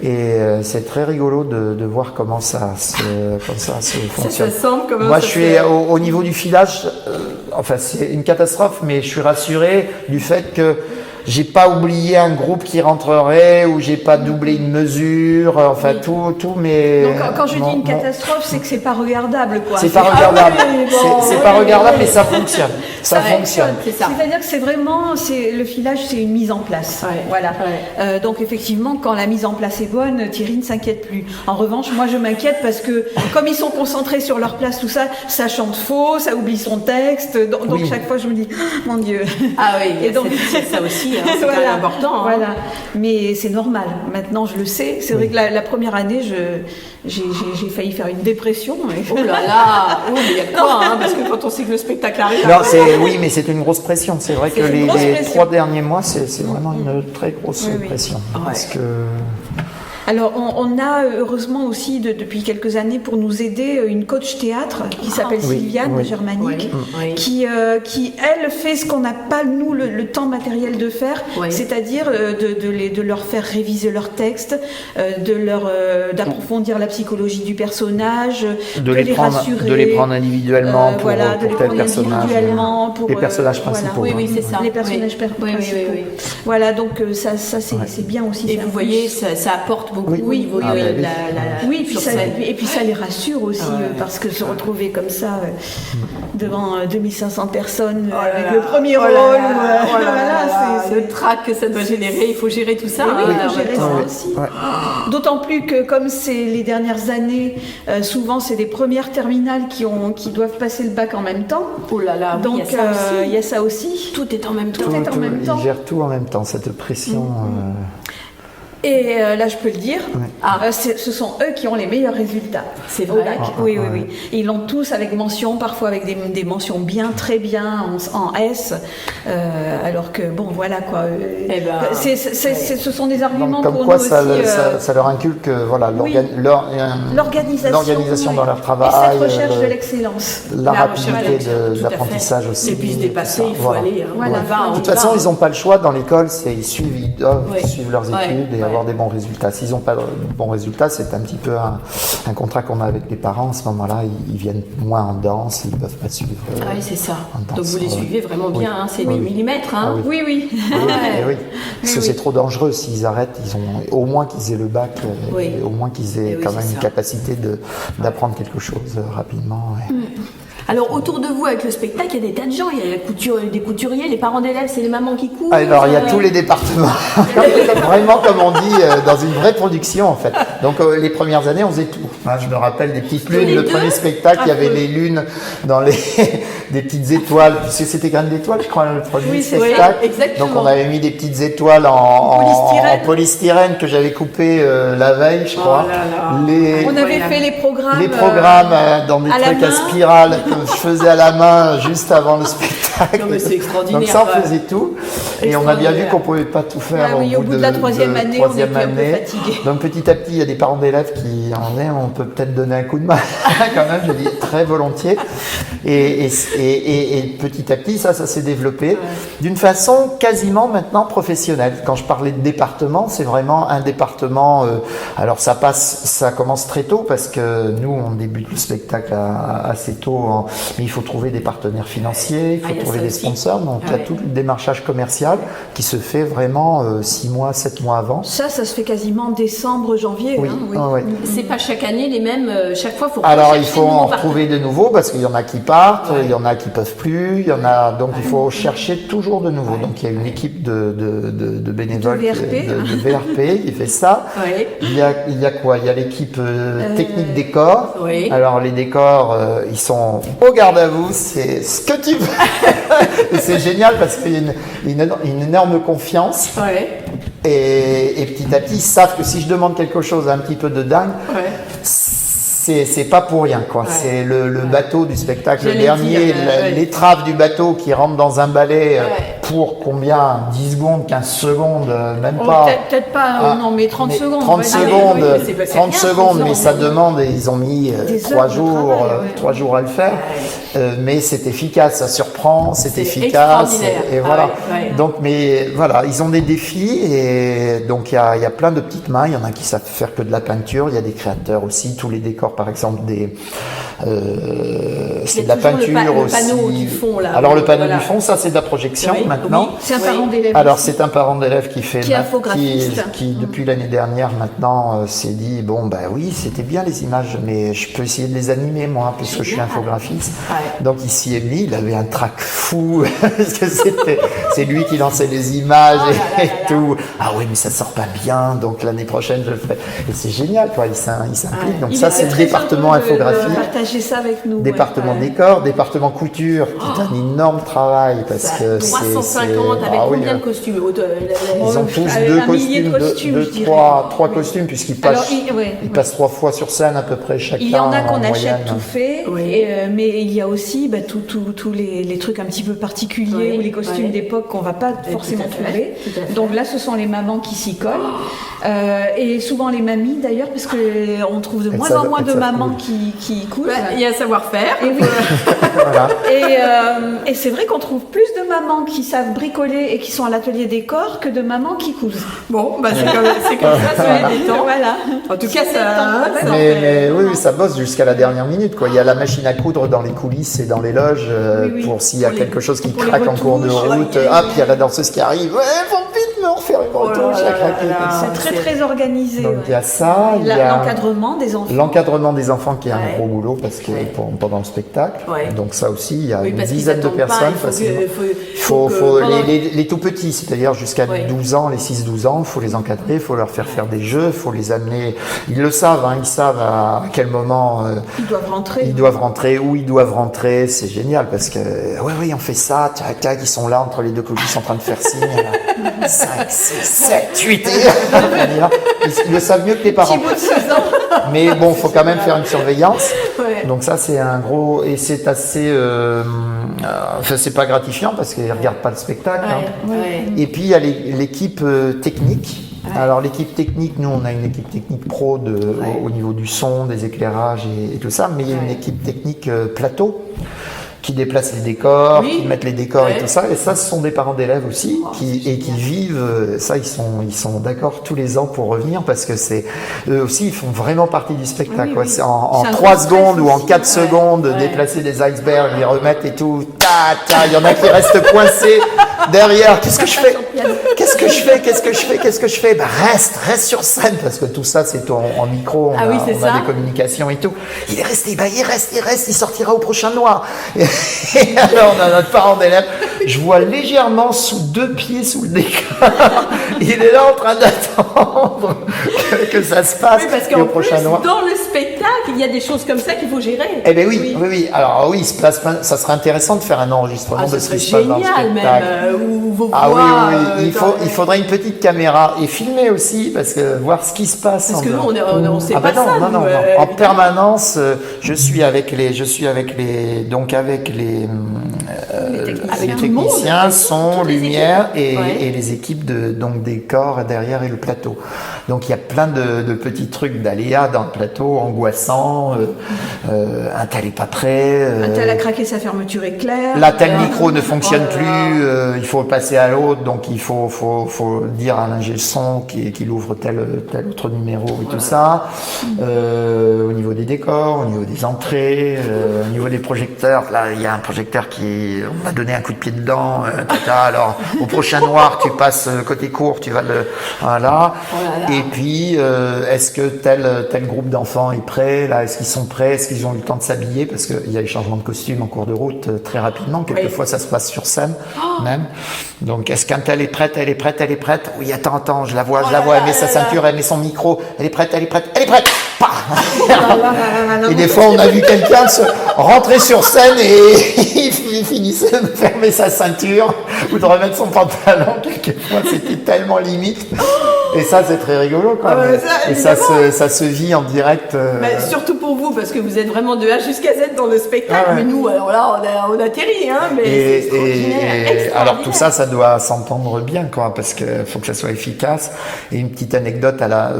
Et c'est très rigolo de voir comment ça se fonctionne. Moi, je suis au niveau du filage, c'est une catastrophe, mais je suis rassuré du fait que j'ai pas oublié un groupe qui rentrerait ou j'ai pas doublé une mesure, enfin tout, mais Donc, quand je dis une catastrophe, c'est que c'est pas regardable, quoi. c'est pas regardable, c'est pas oui, regardable, oui. mais ça fonctionne, ça fonctionne. C'est ça. C'est-à-dire que c'est vraiment, le filage, c'est une mise en place. Ouais. Voilà. Ouais. Donc effectivement, quand la mise en place est bonne, Thierry ne s'inquiète plus. En revanche, moi je m'inquiète parce que comme ils sont concentrés sur leur place, tout ça, ça chante faux, ça oublie son texte. Donc Oui. chaque fois je me dis, mon Dieu. Ah oui, Et donc- c'est ça aussi, hein, c'est quand même important. Hein. Voilà. Mais c'est normal. Maintenant, je le sais. C'est vrai que la première année, j'ai failli faire une dépression. Mais... Oh là là, oh, mais il y a de quoi, hein, parce que quand on sait que le spectacle arrive. Non, oui, mais c'est une grosse pression. C'est vrai que C'est une les grosse pression. 3 derniers mois, c'est vraiment une très grosse Oui, oui. pression. Parce que Alors, on a heureusement aussi depuis quelques années pour nous aider une coach théâtre qui s'appelle Oui, Sylviane oui. Germanique, Oui. qui elle fait ce qu'on n'a pas nous le temps matériel de faire, Oui. c'est-à-dire de leur faire réviser leur texte, d'approfondir la psychologie du personnage, de les prendre individuellement pour de les tel prendre personnage. individuellement pour Les personnages voilà. principaux. Oui, oui, c'est ça. Les personnages oui. Oui, principaux. oui, oui, oui. Voilà, donc ça c'est bien aussi. Et ça vous pousse. voyez, ça apporte beaucoup Oui. au niveau Ah, de bah oui. la Oui, sur scène. et puis ça les rassure aussi, parce que se retrouver comme ça devant 2500 personnes avec le premier rôle, c'est le trac que ça doit générer, il faut gérer tout ça. Oui, hein, il faut en même gérer temps. ça Ouais. aussi. Ouais. D'autant plus que comme c'est les dernières années, souvent c'est des premières terminales qui doivent passer le bac en même temps. Oh là là, oui, Donc il y a ça aussi. il y a ça aussi. Tout est en même temps. Tout est en même temps. Ils gèrent tout en même temps, cette pression. Et là, je peux le dire, Ah. ce sont eux qui ont les meilleurs résultats. C'est Au vrai. bac. Oui. Ils l'ont tous avec mention, parfois avec des mentions bien, très bien, en S. Alors que, bon, voilà quoi. Eh ben, ce sont des arguments Donc, comme pour quoi nous ça, aussi. ça leur inculque voilà, oui. l'organisation dans leur Et travail, cette recherche de l'excellence. la rapidité tout à fait. d'apprentissage aussi. Et puis se dépasser, il faut Voilà. aller. Hein. Voilà. On va, De toute façon, ils n'ont pas le choix dans l'école, ils doivent Ouais. suivre leurs Ouais. études et Ouais. avoir des bons résultats. S'ils n'ont pas de bons résultats, c'est un petit peu un contrat qu'on a avec les parents. À ce moment-là, ils viennent moins en danse, ils ne peuvent pas suivre. Ah oui, c'est ça. en danse. Donc vous les suivez vraiment bien, hein, c'est Oui. des millimètres. Hein. Ah oui. Oui. Oui. Parce que Oui. c'est trop dangereux. S'ils arrêtent, ils ont au moins qu'ils aient le bac, Oui. et au moins qu'ils aient Et oui, quand c'est même une ça. capacité d'apprendre quelque chose rapidement. ouais. Alors autour de vous avec le spectacle, il y a des tas de gens, il y a des couturiers, les parents d'élèves, c'est les mamans qui courent. Alors, il y a tous les départements. Vraiment, comme on dit, dans une vraie production, en fait. Donc, les premières années, on faisait tout. Hein, je me rappelle des petites lunes. les Le deux premier spectacle, il y avait les lunes dans des petites étoiles. Puisque c'était Graines d'étoiles, je crois, le premier Oui, c'est spectacle. vrai, exactement. Donc, on avait mis des petites étoiles en polystyrène que j'avais coupé la veille, je crois. là là. On avait fait les programmes. Dans des à la trucs à main. spirale que je faisais à la main juste avant le spectacle. Non, mais c'est extraordinaire, Donc ça, on quoi. faisait tout. Et on a bien vu Extraordinaire. qu'on pouvait pas tout faire Ah oui, au bout de la troisième année, on était un peu fatigués. Donc petit à petit, il y a des parents d'élèves qui en est, on peut peut-être donner un coup de main quand même, je dis très volontiers. Et petit à petit, ça s'est développé d'une façon quasiment maintenant professionnelle. Quand je parlais de département, c'est vraiment un département. Alors ça commence très tôt parce que nous, on débute le spectacle assez tôt, mais il faut trouver des partenaires financiers, il faut il y a trouver ça des aussi. sponsors. Donc il y a Ouais. tout le démarchage commercial qui se fait vraiment 6 mois, 7 mois avant. Ça se fait quasiment décembre, janvier. Oui. Hein, oui. Ah ouais. C'est pas chaque année les mêmes, chaque fois il faut Alors rechercher il faut de nouveaux en partenaires. retrouver de nouveaux parce qu'il y en a qui partent, il y en a qui peuvent plus, il y en a donc il faut chercher toujours de nouveaux. Donc il y a une équipe de bénévoles, De VRP. de VRP qui fait ça. Oui. Il y a quoi? Il y a l'équipe technique décor. Oui. Alors les décors, ils sont au garde à vous, c'est ce que tu veux. Et c'est génial parce qu'il y a une énorme confiance. Ouais. Et petit à petit, ils savent que si je demande quelque chose un petit peu de dingue, Ouais. c'est pas pour rien, quoi. Ouais. C'est le bateau du spectacle, le J'allais dernier, dire, ouais. l'étrave du bateau qui rentre dans un balai Ouais. pour combien? 10 secondes, 15 secondes, même Oh, pas. peut-être pas, Ah, non, mais 30 mais secondes. 30 ouais. secondes, Ah, oui, c'est 30 rien, secondes, 30 mais ça secondes. demande, et ils ont mis Des 3 heures de jours, travail, ouais. 3 jours à le faire. Mais c'est efficace, ça surprend franc, c'est C'est efficace, extraordinaire. et voilà. Ouais. Donc, mais voilà, ils ont des défis, et donc il y a plein de petites mains. Il y en a qui savent faire que de la peinture. Il y a des créateurs aussi. Tous les décors, par exemple, c'est de la peinture le aussi. panneau du fond, là. Alors le panneau Voilà. du fond, ça c'est de la projection Oui, maintenant. oui. C'est un Oui. parent d'élève. Alors aussi. c'est un parent d'élève qui fait Qui est infographiste. qui depuis l'année dernière maintenant s'est dit bon bah oui c'était bien les images mais je peux essayer de les animer moi puisque je suis infographiste. Ouais. Donc il s'y est mis, il avait un trac fou parce que c'est lui qui lançait les images et tout. Ah oui mais ça sort pas bien donc l'année prochaine je le ferai. Et c'est génial quoi, il s'implique. Donc Il ça était c'est le très département heureux de infographie. partager ça avec nous. Département ouais. décor, département couture, qui est un énorme travail parce que 350 avec ah oui, combien de costumes ils ont tous Avec deux un millier de costumes, costumes, je dirais. trois costumes puisqu'ils Alors, passent, ouais. ils passent 3 fois sur scène à peu près chacun. Il y en a qu'on en achète moyenne. tout fait, Oui. mais il y a aussi tous les trucs un petit peu particuliers Oui, ou les costumes oui. d'époque qu'on va pas forcément tout à fait, trouver. tout à fait. Donc là, ce sont les mamans qui s'y collent. Et souvent les mamies d'ailleurs, parce qu'on trouve de Elles moins savent- en moins elles de savent mamans coudre. qui cousent. Ouais, il y a un savoir-faire. Et oui. Voilà. Et c'est vrai qu'on trouve plus de mamans qui savent bricoler et qui sont à l'atelier décor que de mamans qui cousent. Bon, bah c'est comme ça, ça les temps. Voilà. En tout cas, C'est ça. des temps. Mais oui, ça bosse jusqu'à la dernière minute. Quoi. Il y a la machine à coudre dans les coulisses et dans les loges Oui, oui. pour s'il y a Pour les- quelque chose qui pour les craque en cours de retouches. route. Ah, puis il y a la danseuse qui arrive. Ouais, faut vite me refaire une Oh là retouche là à craquer. là là. C'est très organisé. Donc ouais. il y a ça, il y a L'encadrement des enfants. l'encadrement des enfants qui est un Ouais. gros boulot parce que Ouais. pendant le spectacle. Ouais. Donc ça aussi, il y a Oui, une parce qu'ils dizaine de attendent pas, personnes il faut que- facilement. faut que Faut pendant- les tout petits, c'est-à-dire jusqu'à Ouais. 12 ans, les 6-12 ans, il faut les encadrer, il faut leur faire des jeux, il faut les amener. Ils le savent, hein, ils savent à quel moment Ils doivent rentrer. ils doivent rentrer, où ils doivent rentrer. C'est génial parce que, oui, on fait ça, tac, tac, ils sont là entre les deux coulisses en train de faire signe. 5, 6, 7, 8, ils le savent mieux que les parents. Mais bon, faut quand même faire une surveillance. Ouais. Donc ça, c'est un gros... Et c'est assez... Enfin, c'est pas gratifiant parce qu'ils regardent pas le spectacle. hein. Ouais, ouais. Et puis, il y a l'équipe technique. Alors, l'équipe technique, nous, on a une équipe technique pro au niveau du son, des éclairages et tout ça. Mais il y a une Ouais. équipe technique plateau qui déplace les décors, Oui. qui mettent les décors Ouais. et tout ça. Et ça, ce sont des parents d'élèves aussi Oh, qui c'est génial. vivent ça. Ils sont d'accord tous les ans pour revenir parce que eux aussi, ils font vraiment partie du spectacle. Oui, quoi. oui. C'est en C'est un 3 gros stress secondes ou en aussi. 4 Ouais. secondes, Ouais. déplacer des icebergs, les remettre et tout. Il y en a qui restent coincés derrière. Qu'est-ce que je fais? Qu'est-ce que je fais? Qu'est-ce que je fais? Qu'est-ce que je fais? Bah, reste sur scène parce que tout ça, c'est en micro. Ah oui, c'est on a ça. des communications et tout. Il est resté, bah, il reste, il sortira au prochain noir. Et alors, on a notre parent d'élève. Je vois légèrement sous 2 pieds sous le décor. Il est là en train d'attendre que ça se passe. Oui, parce Et au qu'en plus, prochain noir. dans le spectacle, il y a des choses comme ça qu'il faut gérer. Eh bien oui. Alors oui, il se passe ça serait intéressant de faire un enregistrement Ah, de ce ce qui serait se passe dans le génial même, spectacle. où vos Ah voix, oui. dans- Il faudrait une petite caméra et filmer aussi parce que voir ce qui se passe. Parce que nous, on sait Ah pas bah non, ça. non, nous, non. En évidemment. permanence, je suis avec les Avec tout le monde. techniciens, son, Toutes les lumière équipes. Ouais. et les équipes donc des corps derrière et le plateau. Donc il y a plein de petits trucs d'aléas dans le plateau, angoissants. Un tel est pas prêt. Un tel a craqué sa fermeture éclair. Là, tel micro ne fonctionne Oh là là. plus, il faut passer à l'autre, donc il faut dire à l'ingé son qu'il ouvre tel autre numéro et tout ça. Au niveau des décors, au niveau des entrées, au niveau des projecteurs, là il y a un projecteur on m'a donné un coup de pied dedans, alors au prochain noir tu passes côté court, tu vas voilà. Oh là là. Et puis est-ce que tel groupe d'enfants est prêt là, est-ce qu'ils sont prêts, est-ce qu'ils ont eu le temps de s'habiller parce qu'il y a les changements de costume en cours de route très rapidement, quelquefois ça se passe sur scène même. Donc est-ce qu'un tel est prête, elle est prête, oui attends, je la vois, elle met sa ceinture, elle met son micro, elle est prête, Pah et des fois on a vu quelqu'un rentrer sur scène et il finissait de fermer sa ceinture ou de remettre son pantalon, quelquefois c'était tellement limite. Et ça c'est très rigolo quoi. Ah ouais, ça, Et ça se vit en direct. Mais surtout pour vous, parce que vous êtes vraiment de A jusqu'à Z dans le spectacle. Ah ouais. Mais nous, alors là, on atterrit, hein. Mais c'est extraordinaire, alors tout ça doit s'entendre bien quoi, parce que faut que ça soit efficace. Et une petite anecdote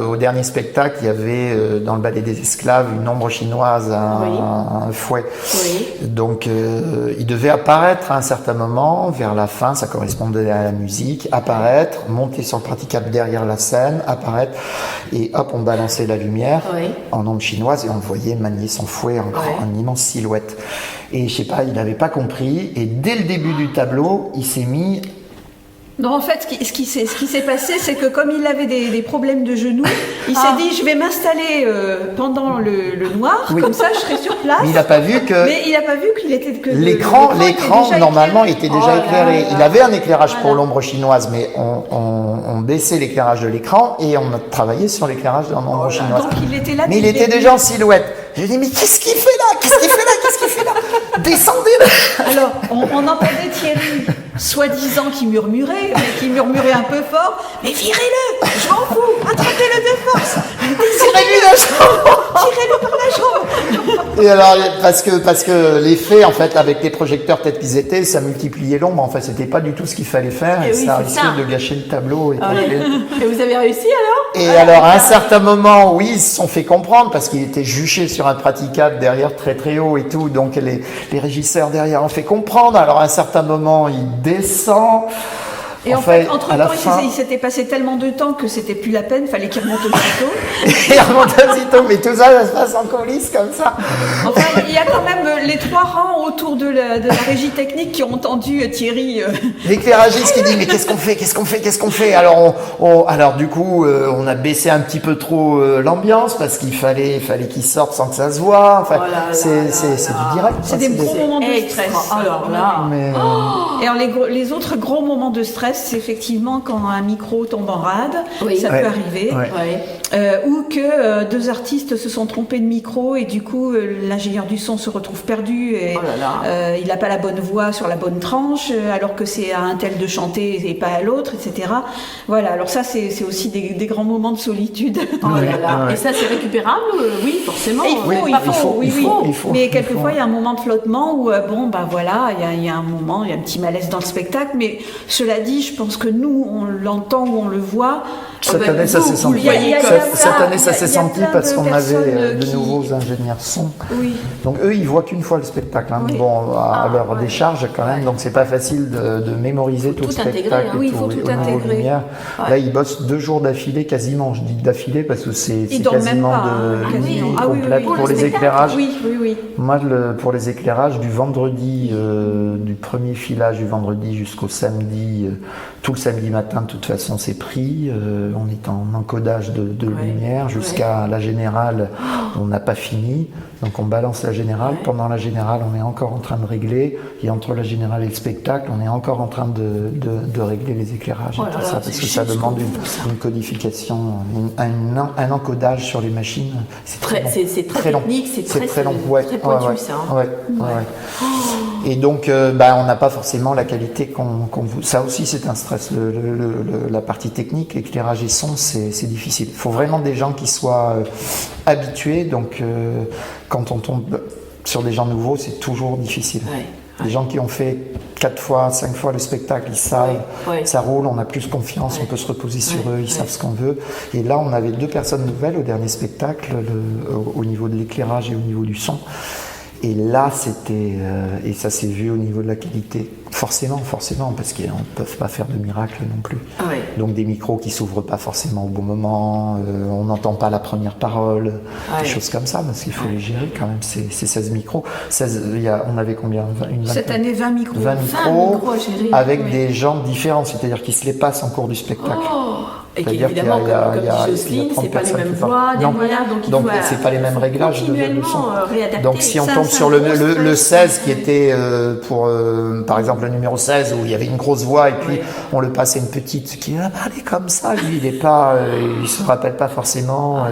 au dernier spectacle, il y avait dans le ballet des esclaves une ombre chinoise, un fouet Oui. Donc, il devait apparaître à un certain moment, vers la fin, ça correspondait à la musique, apparaître, monter sur le praticable derrière la scène, apparaître, et hop, on balançait la lumière en ombre chinoise et on le voyait manier son fouet en immense silhouette. Et je sais pas, il n'avait pas compris, et dès le début du tableau, il s'est mis... Non, en fait, ce qui s'est passé, c'est que comme il avait des problèmes de genoux, il s'est dit, je vais m'installer pendant le noir, comme ça je serai sur place. Mais il n'a pas vu que... Mais il n'a pas vu qu'il était... que l'écran normalement était déjà éclairé. Il avait un éclairage pour Voilà. l'ombre chinoise, mais on baissait l'éclairage de l'écran et on a travaillé sur l'éclairage de l'ombre chinoise. Donc il était là. Mais il était déjà en silhouette. J'ai dit, mais qu'est-ce qu'il fait là? Qu'est-ce qu'il fait là? Qu'est-ce qu'il fait là? Descendez! Alors, on entendait Thierry, soi-disant, qui murmurait un peu fort, mais virez-le, je m'en fous, attrapez-le de force, Tirez-lui la jambe! tirez-le par la jambe. Et alors, parce que l'effet, en fait, avec les projecteurs tels qu'ils étaient, ça multipliait l'ombre. En fait, c'était pas du tout ce qu'il fallait faire. Et oui, ça c'est risquait ça. de gâcher le tableau. Et Et vous avez réussi alors? Et alors, à un certain moment, oui, ils se sont fait comprendre parce qu'il était juché sur un praticable derrière très très haut et tout. Donc, les régisseurs derrière ont fait comprendre. Alors, à un certain moment, il descend. Et en fait, entre à la temps, fin, il s'était passé tellement de temps que c'était plus la peine, fallait qu'il remonte aussitôt. il remonte aussitôt, mais tout ça, ça se passe en coulisses comme ça. Enfin, il y a quand même les 3 rangs autour de la régie technique qui ont entendu Thierry. L'éclairagiste qui dit mais qu'est-ce qu'on fait alors du coup on a baissé un petit peu trop l'ambiance parce qu'il fallait qu'il sorte sans que ça se voit. Enfin, c'est du direct. C'est des gros moments de stress. Alors là. Mais, Et alors les autres gros moments de stress, c'est effectivement quand un micro tombe en rade, ça peut arriver, ou que 2 artistes se sont trompés de micro et du coup l'ingénieur du son se retrouve perdu et il n'a pas la bonne voix sur la bonne tranche, alors que c'est à un tel de chanter et pas à l'autre, etc. Voilà, alors ça c'est aussi des grands moments de solitude. Et ça c'est récupérable? Oui, forcément. Il faut. Mais quelquefois il il y a un moment de flottement où il y a un moment, il y a un petit malaise dans le spectacle, mais cela dit, je pense que nous on l'entend ou on le voit. cette année ça s'est senti. Cette année ça s'est senti parce qu'on avait de nouveaux ingénieurs son. Oui. Donc eux ils voient qu'une fois le spectacle. Bon, à leur décharge quand même, donc c'est pas facile de mémoriser tout le spectacle. Il faut tout intégrer. Là ils bossent 2 jours d'affilée quasiment. Je dis d'affilée parce que c'est quasiment de nuit complète pour les éclairages. Oui. Moi pour les éclairages du vendredi, du premier filage du vendredi jusqu'au samedi, tout le samedi matin de toute façon c'est pris. On est en encodage de lumière jusqu'à la générale. On n'a pas fini, donc on balance la générale. Pendant la générale, on est encore en train de régler. Et entre la générale et le spectacle, on est encore en train de régler les éclairages et tout ça, parce que ça demande une codification, un encodage sur les machines. C'est très long. technique, c'est très long. très pointu ça. Et donc, on n'a pas forcément la qualité qu'on veut. Ça aussi, c'est un stress. La partie technique, éclairage et son, c'est difficile. Il faut vraiment des gens qui soient habitués. Donc, quand on tombe sur des gens nouveaux, c'est toujours difficile. Des gens qui ont fait 4 fois, 5 fois le spectacle, ils savent, ça roule, on a plus confiance, on peut se reposer sur eux, ils savent ce qu'on veut. Et là, on avait 2 personnes nouvelles au dernier spectacle, au niveau de l'éclairage et au niveau du son. Et là, c'était... et ça s'est vu au niveau de la qualité. Forcément, parce qu'on ne peut pas faire de miracle non plus. Donc des micros qui ne s'ouvrent pas forcément au bon moment, on n'entend pas la première parole, des choses comme ça, parce qu'il faut les gérer quand même, c'est 16 micros. On avait combien? Cette année, 20 micros. 20 micros à gérer, avec des gens différents, c'est-à-dire qu'ils se les passent en cours du spectacle. Et qu'évidemment, comme dit Jocelyne, c'est pas les mêmes voix, donc c'est pas les mêmes réglages de son. Réadapter. Donc si on tombe sur le 16 qui était pour par exemple le numéro 16 où il y avait une grosse voix et puis on le passe à une petite qui va parler comme ça, lui il est pas, il se rappelle pas forcément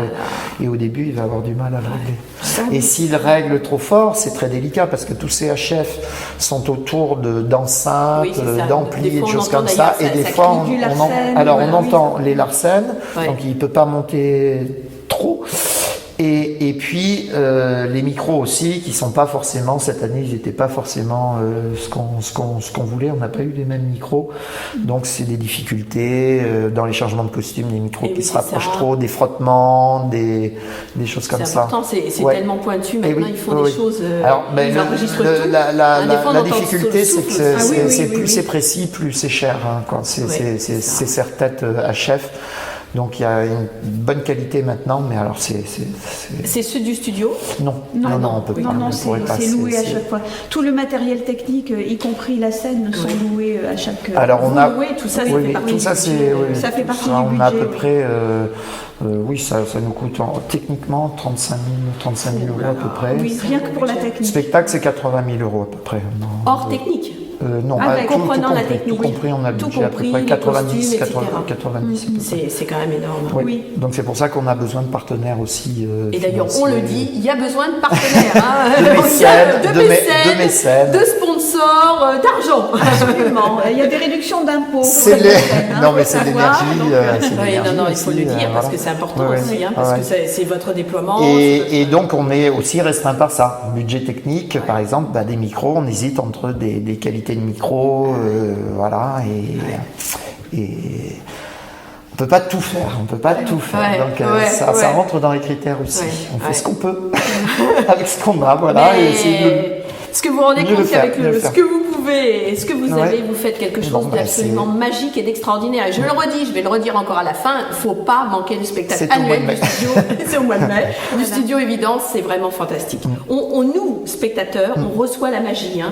et au début il va avoir du mal à le régler. Et s'il règle trop fort, c'est très délicat parce que tous ces HF sont autour d'enceintes, d'amplis et de choses comme ça, et des fois on entend les Larsen, donc il peut pas monter trop. Et puis les micros aussi, qui sont pas forcément, cette année, ils n'étaient pas forcément ce qu'on voulait. On n'a pas eu les mêmes micros, donc c'est des difficultés dans les changements de costumes, des micros qui se rapprochent trop, des frottements, des choses comme ça. C'est important, c'est tellement pointu. Maintenant, ils font des choses. Alors, ils enregistrent tout. La difficulté, c'est que plus c'est précis, plus c'est cher. Hein, c'est serre-tête à chef. Donc il y a une bonne qualité maintenant, mais alors c'est ceux du studio? Non, on peut pas. Non, c'est loué à chaque fois. Tout le matériel technique, y compris la scène, sont loués à chaque. Alors on a. Tout ça, ça fait partie du budget. On a à peu près. Oui, ça nous coûte techniquement 35 000 euros à peu près. Oui, rien que pour la technique. Spectacle, c'est 80 000 euros à peu près. Hors technique? Non, comprenant la technique. Tout compris, on a le budget à peu près 90. C'est quand même énorme. Oui. Donc c'est pour ça qu'on a besoin de partenaires aussi. Et d'ailleurs, on le dit, il y a besoin de partenaires. de mécènes, de sponsors, d'argent. Absolument. Il y a des réductions d'impôts. Non, mais c'est l'énergie. Non, il faut le dire parce que c'est important aussi, parce que c'est votre déploiement. Et donc on est aussi restreint par ça. Budget technique, par exemple, des micros, on hésite entre des qualités de micro, voilà, et on peut pas tout faire, donc ça rentre dans les critères aussi. On fait ce qu'on peut avec ce qu'on a, voilà. Est-ce que vous vous rendez compte qu'avec ce que vous pouvez et ce que vous avez, vous faites quelque chose d'absolument magique et d'extraordinaire. Et je le redis, je vais le redire encore à la fin, il ne faut pas manquer le spectacle annuel du studio. C'est au mois de mai. Du studio Évidence, c'est vraiment fantastique. Nous, spectateurs, on reçoit la magie,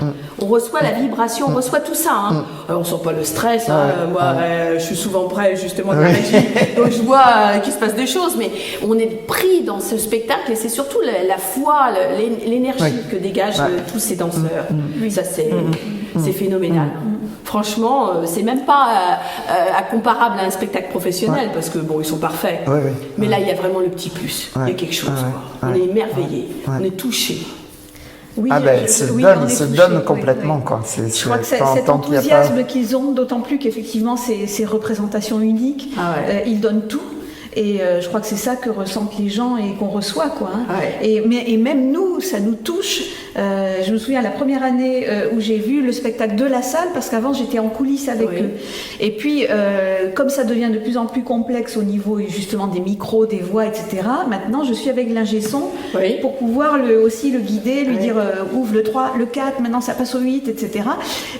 on reçoit la vibration, on reçoit tout ça. Alors, on ne sent pas le stress. Moi, je suis souvent près justement de la magie, donc je vois qu'il se passe des choses, mais on est pris dans ce spectacle et c'est surtout la foi, l'énergie que dégagent tous ces danseurs. Ça, c'est phénoménal. Franchement, c'est même pas comparable à un spectacle professionnel parce que ils sont parfaits. Mais là, il y a vraiment le petit plus. Il y a quelque chose. On est émerveillé, on est touché. Oui, il se donne complètement. Je crois que cet enthousiasme qu'ils ont, d'autant plus qu'effectivement, ces représentations uniques, ils donnent tout. Et je crois que c'est ça que ressentent les gens et qu'on reçoit, Et même nous, ça nous touche. Je me souviens la première année où j'ai vu le spectacle de la salle, parce qu'avant j'étais en coulisses avec eux. Et puis, comme ça devient de plus en plus complexe au niveau justement des micros, des voix, etc. Maintenant, je suis avec l'ingé son pour pouvoir aussi le guider, lui dire ouvre le 3, le 4, maintenant ça passe au 8, etc.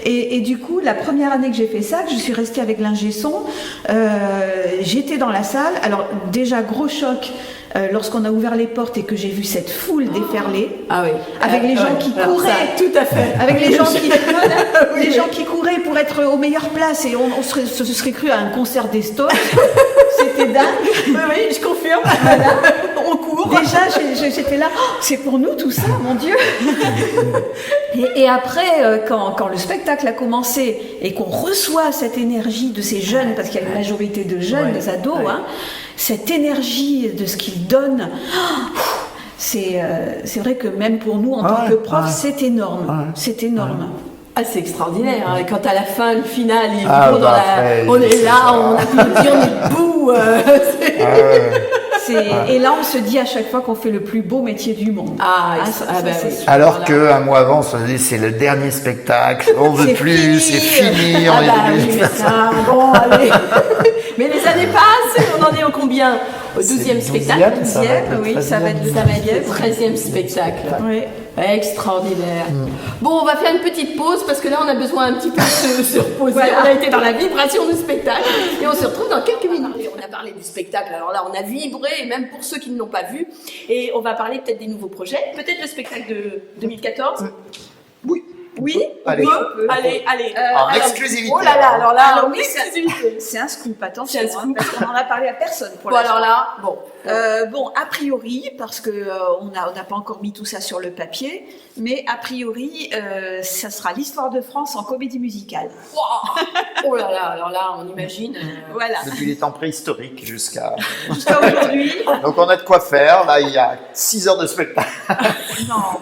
Et du coup, la première année que j'ai fait ça, que je suis restée avec l'ingé son, j'étais dans la salle. Alors déjà gros choc lorsqu'on a ouvert les portes et que j'ai vu cette foule déferler avec les gens qui couraient, tout à fait, avec les gens qui les gens qui couraient pour être aux meilleures places et on se serait cru à un concert des Stones. C'était dingue. Oui, je confirme. On court. Déjà j'étais là, c'est pour nous tout ça, mon Dieu. Et après quand le spectacle a commencé et qu'on reçoit cette énergie de ces jeunes, parce qu'il y a une majorité de jeunes, des ados, cette énergie de ce qu'ils donnent, c'est vrai que même pour nous en tant que profs, c'est énorme. C'est énorme. C'est extraordinaire. Quand à la fin, le final, on est là, on applaudit, on est debout. Et là, on se dit à chaque fois qu'on fait le plus beau métier du monde. Alors qu'un mois avant, on se dit c'est le dernier spectacle, on veut plus, c'est fini. Allez. Mais les années passent, on en est au combien? Au 12e spectacle. Ça va être le 13e spectacle. Extraordinaire. Bon, on va faire une petite pause parce que là, on a besoin un petit peu de se reposer. On a été dans la vibration du spectacle et on se retrouve dans quelques minutes. On a parlé du spectacle, alors là, on a vibré, même pour ceux qui ne l'ont pas vu. Et on va parler peut-être des nouveaux projets, peut-être le spectacle de 2014. Oui, allez. En exclusivité. Oh là là, alors là, en exclusivité. C'est un scoop, attention, parce qu'on n'en a parlé à personne pour l'instant. A priori, parce que on n'a pas encore mis tout ça sur le papier, mais a priori, ça sera l'histoire de France en comédie musicale. Wow. Oh là là, alors là, on imagine. Voilà. Depuis les temps préhistoriques jusqu'à aujourd'hui. Donc on a de quoi faire. Là, il y a 6 heures de spectacle. Non.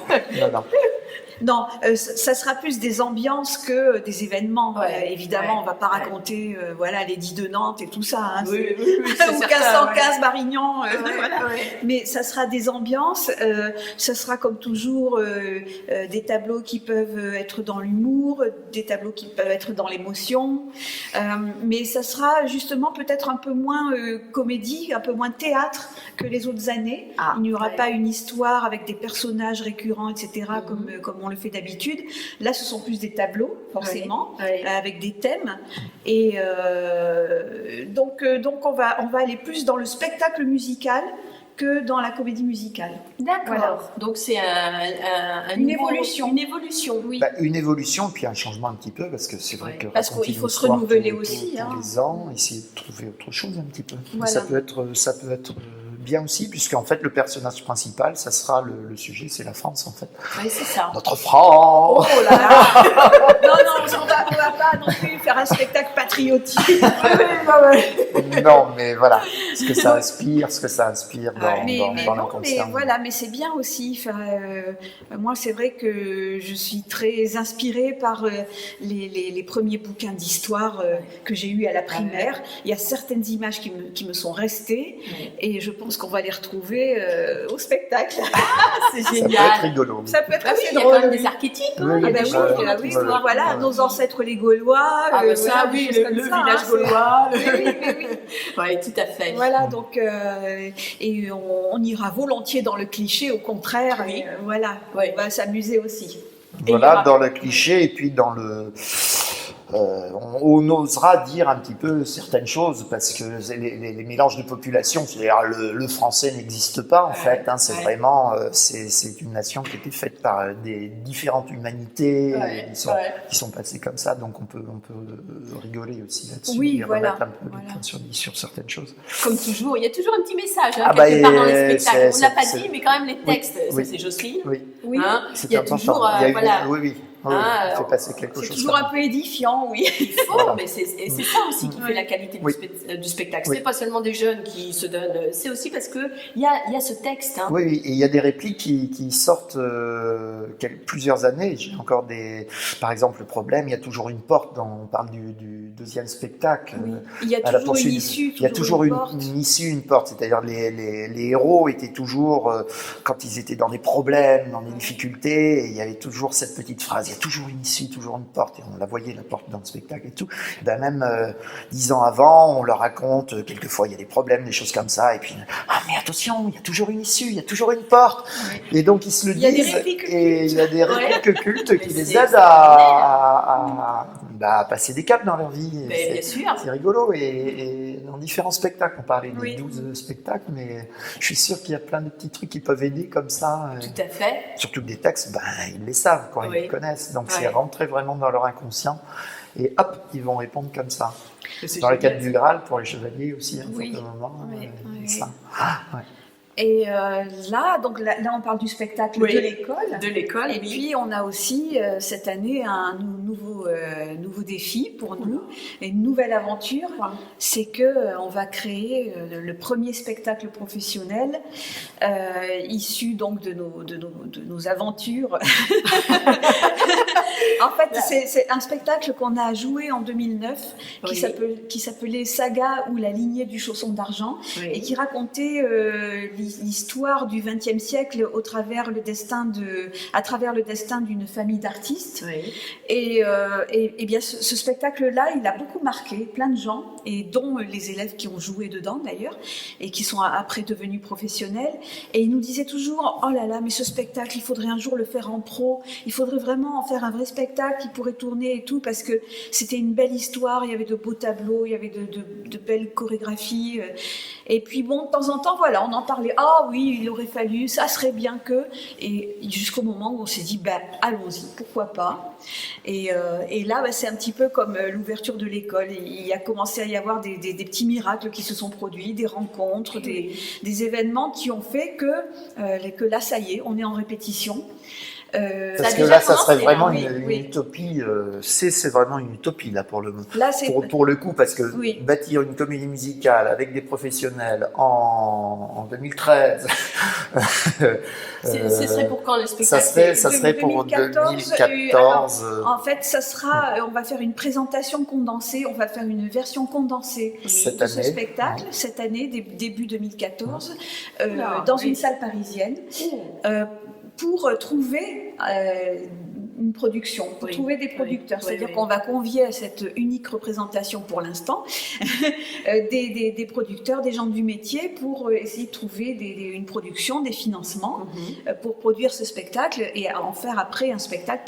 Non, ça sera plus des ambiances que des événements. Évidemment, on ne va pas raconter voilà, l'édit de Nantes et tout ça. Hein, oui, ou 1515 Marignan. Voilà. Mais ça sera des ambiances. Ça sera comme toujours des tableaux qui peuvent être dans l'humour, des tableaux qui peuvent être dans l'émotion. Mais ça sera justement peut-être un peu moins comédie, un peu moins théâtre que les autres années. Il n'y aura pas une histoire avec des personnages récurrents, etc., comme on le fait d'habitude. Là, ce sont plus des tableaux, forcément, avec des thèmes. Et donc on va aller plus dans le spectacle musical que dans la comédie musicale. D'accord. Voilà. Donc c'est une évolution. Une évolution, oui. Une évolution, puis un changement un petit peu, parce que c'est vrai que parce qu'il faut se renouveler aussi. Tous les ans, essayer de trouver autre chose un petit peu. Voilà. Ça peut être bien aussi, puisqu'en fait le personnage principal, ça sera le sujet, c'est la France en fait. Oui, c'est ça. Notre France. Oh là là. Non, on va pas non plus faire un spectacle patriotique. Non, mais voilà, ce que ça inspire dans l'inconscient. Mais c'est bien aussi. Moi, c'est vrai que je suis très inspirée par les premiers bouquins d'histoire que j'ai eus à la primaire. Il y a certaines images qui me sont restées, et je pense qu'on va les retrouver au spectacle. C'est génial. Ça peut être rigolo. Ça peut être assez drôle. Il y a quand même des archétypes. Voilà, nos ancêtres les Gaulois. Le village gaulois. Oui, tout à fait. Voilà, donc et on ira volontiers dans le cliché, au contraire. Oui. On va s'amuser aussi. Voilà, dans le cliché, et puis dans le... on osera dire un petit peu certaines choses, parce que les mélanges de population, c'est-à-dire le français n'existe pas en fait, hein, c'est vraiment c'est une nation qui a été faite par des différentes humanités qui sont passées comme ça, donc on peut rigoler aussi là-dessus, et remettre un peu le point sur certaines choses. Comme toujours, il y a toujours un petit message quelque part dans les spectacles, on l'a pas dit, mais quand même les textes, ça c'est Jocelyne, hein, il y a toujours fait passer quelque chose. C'est toujours un peu édifiant, oui. Il faut, mais c'est ça aussi qui fait la qualité du spectacle. C'est pas seulement des jeunes qui se donnent, c'est aussi parce que il y a ce texte. Hein. Oui, et il y a des répliques qui sortent plusieurs années. J'ai encore par exemple, le problème, il y a toujours une porte. On parle du deuxième spectacle. Oui. Il y a toujours une issue. Il y a toujours une issue, une porte. C'est-à-dire les héros étaient toujours, quand ils étaient dans des problèmes, dans des difficultés, il y avait toujours cette petite phrase. Il y a toujours une issue, toujours une porte, et on la voyait, la porte dans le spectacle et tout. Et ben même 10 ans avant, on leur raconte, quelquefois il y a des problèmes, des choses comme ça, et puis mais attention, il y a toujours une issue, il y a toujours une porte. Et donc ils se le disent, et il y a des répliques cultes qui les aident à passer des caps dans leur vie. Bien sûr. C'est rigolo, et dans différents spectacles, on parlait des 12 spectacles, mais je suis sûr qu'il y a plein de petits trucs qui peuvent aider comme ça. Tout à fait. Surtout que des textes, ils les savent quand ils les connaissent. Donc c'est rentrer vraiment dans leur inconscient, et hop, ils vont répondre comme ça. Dans le cadre du Graal, pour les chevaliers aussi, à un certain moment. Ça. Et là, on parle du spectacle de l'école. De l'école. Et puis, on a aussi cette année un nouveau défi pour nous, une nouvelle aventure. C'est que on va créer le premier spectacle professionnel issu donc de nos aventures. En fait, c'est un spectacle qu'on a joué en 2009 qui s'appelait Saga ou la lignée du chausson d'argent et qui racontait l'histoire du XXe siècle à travers le destin d'une famille d'artistes. Et bien ce spectacle-là, il a beaucoup marqué plein de gens, et dont les élèves qui ont joué dedans d'ailleurs, et qui sont après devenus professionnels. Et ils nous disaient toujours, oh là là, mais ce spectacle, il faudrait un jour le faire en pro, il faudrait vraiment en faire un vrai spectacle qui pourrait tourner et tout, parce que c'était une belle histoire, il y avait de beaux tableaux, il y avait de belles chorégraphies. Et puis bon, de temps en temps, voilà, on en parlait, ah oui, il aurait fallu, ça serait bien que, et jusqu'au moment où on s'est dit, allons-y, pourquoi pas. Et là, c'est un petit peu comme l'ouverture de l'école. Il a commencé à y avoir des petits miracles qui se sont produits, des rencontres, des événements qui ont fait que là, ça y est, on est en répétition. Parce que déjà là, ça serait commencé, vraiment hein, une oui. utopie. C'est vraiment une utopie là Là, c'est pour le coup, parce que Oui. bâtir une comédie musicale avec des professionnels en 2013, ce serait pour quand le ça spectacle? serait pour 2014. 2014. En fait, ça sera, on va faire une présentation condensée, on va faire une version condensée Cette de ce année. spectacle cette année, début 2014, Ah, dans oui. une salle parisienne, pour trouver une production, pour Oui. trouver des producteurs. Oui, C'est-à-dire oui. qu'on va convier à cette unique représentation pour l'instant des producteurs, des gens du métier pour essayer de trouver une production, des financements pour produire ce spectacle et en faire après un spectacle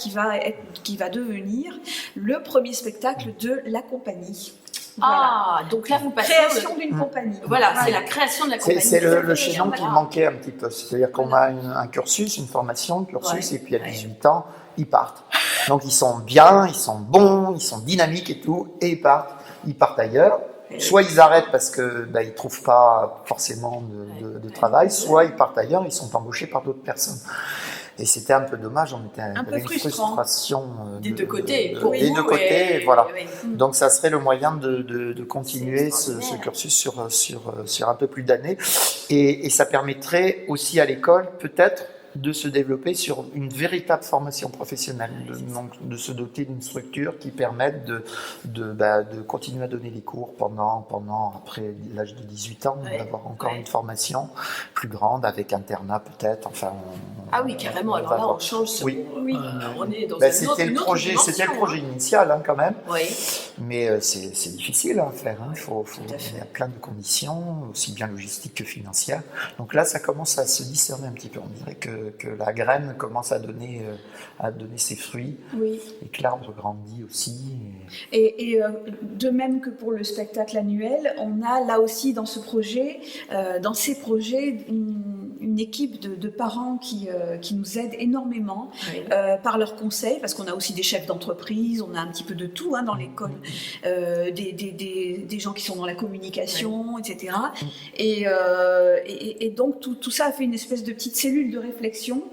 qui va devenir le premier spectacle de la compagnie. Voilà. Ah, donc là, vous passez... Création d'une compagnie. Voilà, c'est la création de la compagnie. C'est le Voilà. chaînon qui manquait un petit peu. C'est-à-dire qu'on a un cursus, une formation, un cursus, Ouais. et puis à 18 ans, ils partent. Donc ils sont bien, ils sont bons, ils sont dynamiques et tout, et ils partent. Ils partent ailleurs. Soit ils arrêtent parce que ils trouvent pas forcément de travail, soit ils partent ailleurs, ils sont embauchés par d'autres personnes. Et c'était un peu dommage, il y avait une frustrant. frustration Des deux côtés. des deux côtés, voilà. Oui. Donc ça serait le moyen de continuer ce cursus sur un peu plus d'années. Et ça permettrait aussi à l'école peut-être de se développer sur une véritable formation professionnelle, donc de se doter d'une structure qui permette de continuer à donner les cours pendant après l'âge de 18 ans, d'avoir encore une formation plus grande avec internat peut-être. Enfin, Ah oui, carrément. Alors là, on change. Oui. On est dans c'était le projet initial quand même. Oui. Mais c'est difficile à faire. Il y a plein de conditions, aussi bien logistiques que financières. Donc là, ça commence à se discerner un petit peu. On dirait que la graine commence à donner ses fruits et que l'arbre grandit aussi. Et de même que pour le spectacle annuel, on a là aussi dans ces projets, une équipe de parents qui nous aident énormément par leurs conseils, parce qu'on a aussi des chefs d'entreprise, on a un petit peu de tout dans l'école, des gens qui sont dans la communication, etc. Et donc tout ça a fait une espèce de petite cellule de réflexion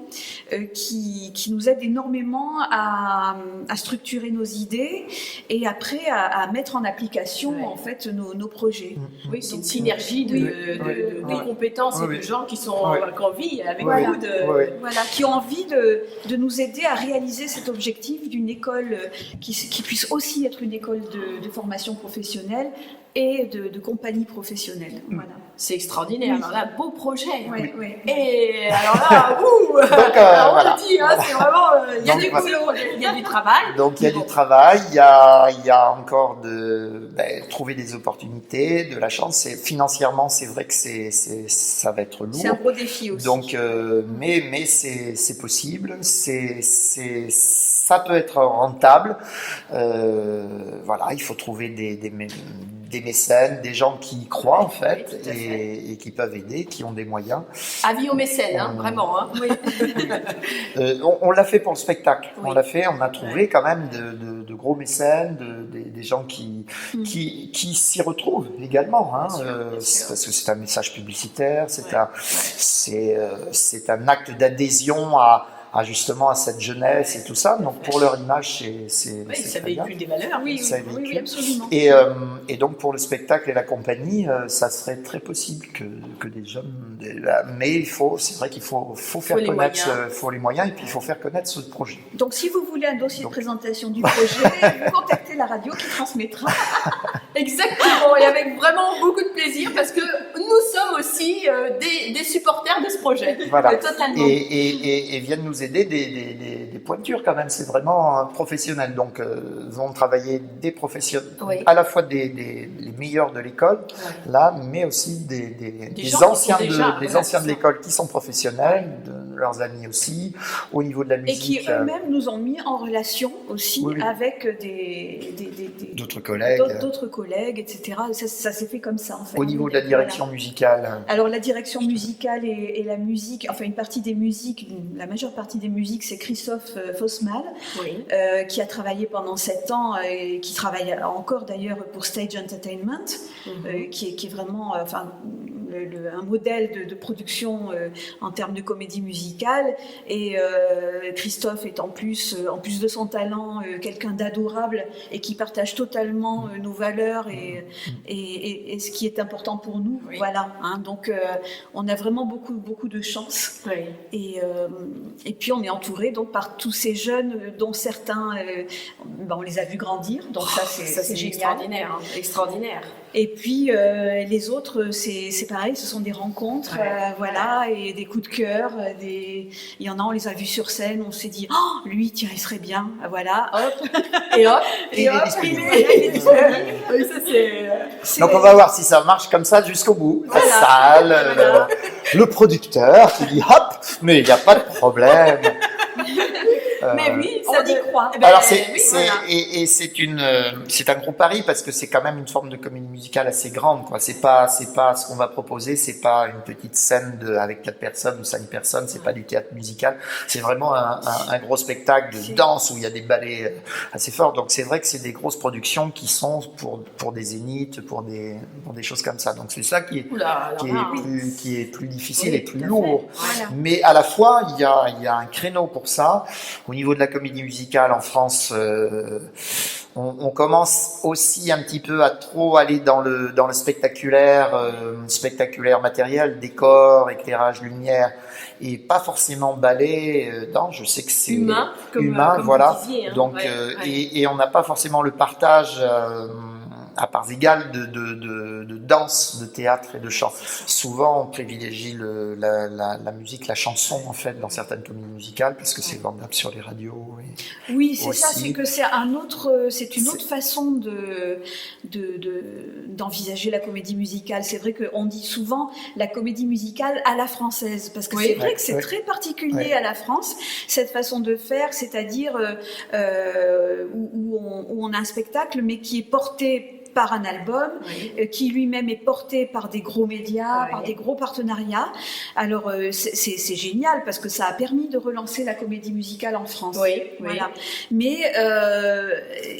qui nous aide énormément à structurer nos idées et après à mettre en application en fait nos projets. Oui, c'est une synergie de compétences et de gens qui sont en vie avec beaucoup de... Voilà, qui ont envie de nous aider à réaliser cet objectif d'une école qui puisse aussi être une école de formation professionnelle et de compagnie professionnelle. Voilà. C'est extraordinaire. Alors là, beau projet. Oui. Et alors là, Donc, alors on voilà. le dit, c'est vraiment, il y a Donc, du boulot, il y a du travail. Donc il y a du travail, il y a encore trouver des opportunités, de la chance. Financièrement, c'est vrai que ça va être lourd. C'est un gros défi aussi. Donc, mais c'est possible, ça peut être rentable. Voilà, il faut trouver des mécènes, des gens qui y croient en fait, et qui peuvent aider, qui ont des moyens. Avis aux mécènes, vraiment. On l'a fait pour le spectacle. Oui. On a trouvé quand même de gros mécènes, des gens qui s'y retrouvent également, parce que c'est un message publicitaire, c'est un acte d'adhésion justement à cette jeunesse et tout ça. Donc pour leur image, Ça véhicule des valeurs. Oui, absolument. Et donc pour le spectacle et la compagnie, ça serait très possible que des jeunes, mais c'est vrai qu'il faut faire connaître, faut les moyens et puis il faut faire connaître ce projet. Donc si vous voulez un dossier de présentation du projet, vous contactez la radio qui transmettra. Exactement, et avec vraiment beaucoup de plaisir parce que nous sommes aussi des supporters de ce projet. Voilà. Totalement. Et viennent nous aider des pointures quand même, c'est vraiment professionnel. Donc nous avons travaillé des professionnels, à la fois les meilleurs de l'école, là, mais aussi des anciens de l'école qui sont professionnels, de leurs amis aussi, au niveau de la musique. Et qui eux-mêmes nous ont mis en relation aussi avec d'autres collègues. D'autres collègues, etc. Ça s'est fait comme ça en fait. Au niveau de la direction musicale. Alors la direction musicale et la musique, enfin une partie des musiques, la majeure partie des musiques, c'est Christophe Fossmal, qui a travaillé pendant 7 ans et qui travaille encore d'ailleurs pour Stage Entertainment, qui est vraiment un modèle de production en termes de comédie musicale. Et Christophe est en plus de son talent, quelqu'un d'adorable et qui partage totalement nos valeurs et ce qui est important pour nous. Oui. Voilà. Donc, on a vraiment beaucoup de chance. Oui. Et puis, on est entouré donc par tous ces jeunes, dont certains, on les a vus grandir. Donc ça, c'est génial. Extraordinaire. Hein. Extraordinaire. Et puis les autres, c'est pareil, ce sont des rencontres, voilà, et des coups de cœur. Il y en a, on les a vus sur scène, on s'est dit, oh, lui, tiens, il serait bien, voilà, hop, Et hop, il est disponible. il est disponible. Oui, ça c'est. Donc on va voir si ça marche comme ça jusqu'au bout. Voilà. La salle, Voilà. le producteur qui dit hop, mais il n'y a pas de problème. Mais oui, on y croit. Eh ben, Alors oui, voilà. c'est un gros pari parce que c'est quand même une forme de comédie musicale assez grande, quoi. C'est pas ce qu'on va proposer, c'est pas une petite scène avec 4 personnes ou 5 personnes, c'est pas du théâtre musical, c'est vraiment un gros spectacle de danse où il y a des ballets assez forts. Donc c'est vrai que c'est des grosses productions qui sont pour des zéniths, pour des choses comme ça. Donc c'est ça qui est plus difficile et plus lourd. Voilà. Mais à la fois, il y a un créneau pour ça. Au niveau de la comédie musicale en France, on commence aussi un petit peu à trop aller dans le spectaculaire matériel, décor, éclairage, lumière, et pas forcément ballet. Non, je sais que c'est Humain, comme voilà. vous disiez, hein. Donc, et on n'a pas forcément le partage à parts égales de danse, de théâtre et de chant. Souvent, on privilégie la musique, la chanson, en fait, dans certaines comédies musicales, parce que c'est vendable sur les radios. Oui, c'est aussi. ça, c'est que c'est une autre façon d'envisager la comédie musicale. C'est vrai qu'on dit souvent la comédie musicale à la française, parce que c'est vrai que c'est très particulier à la France, cette façon de faire, c'est-à-dire où on a un spectacle, mais qui est porté par un album, qui lui-même est porté par des gros médias, par des gros partenariats. Alors c'est génial parce que ça a permis de relancer la comédie musicale en France. Voilà. Mais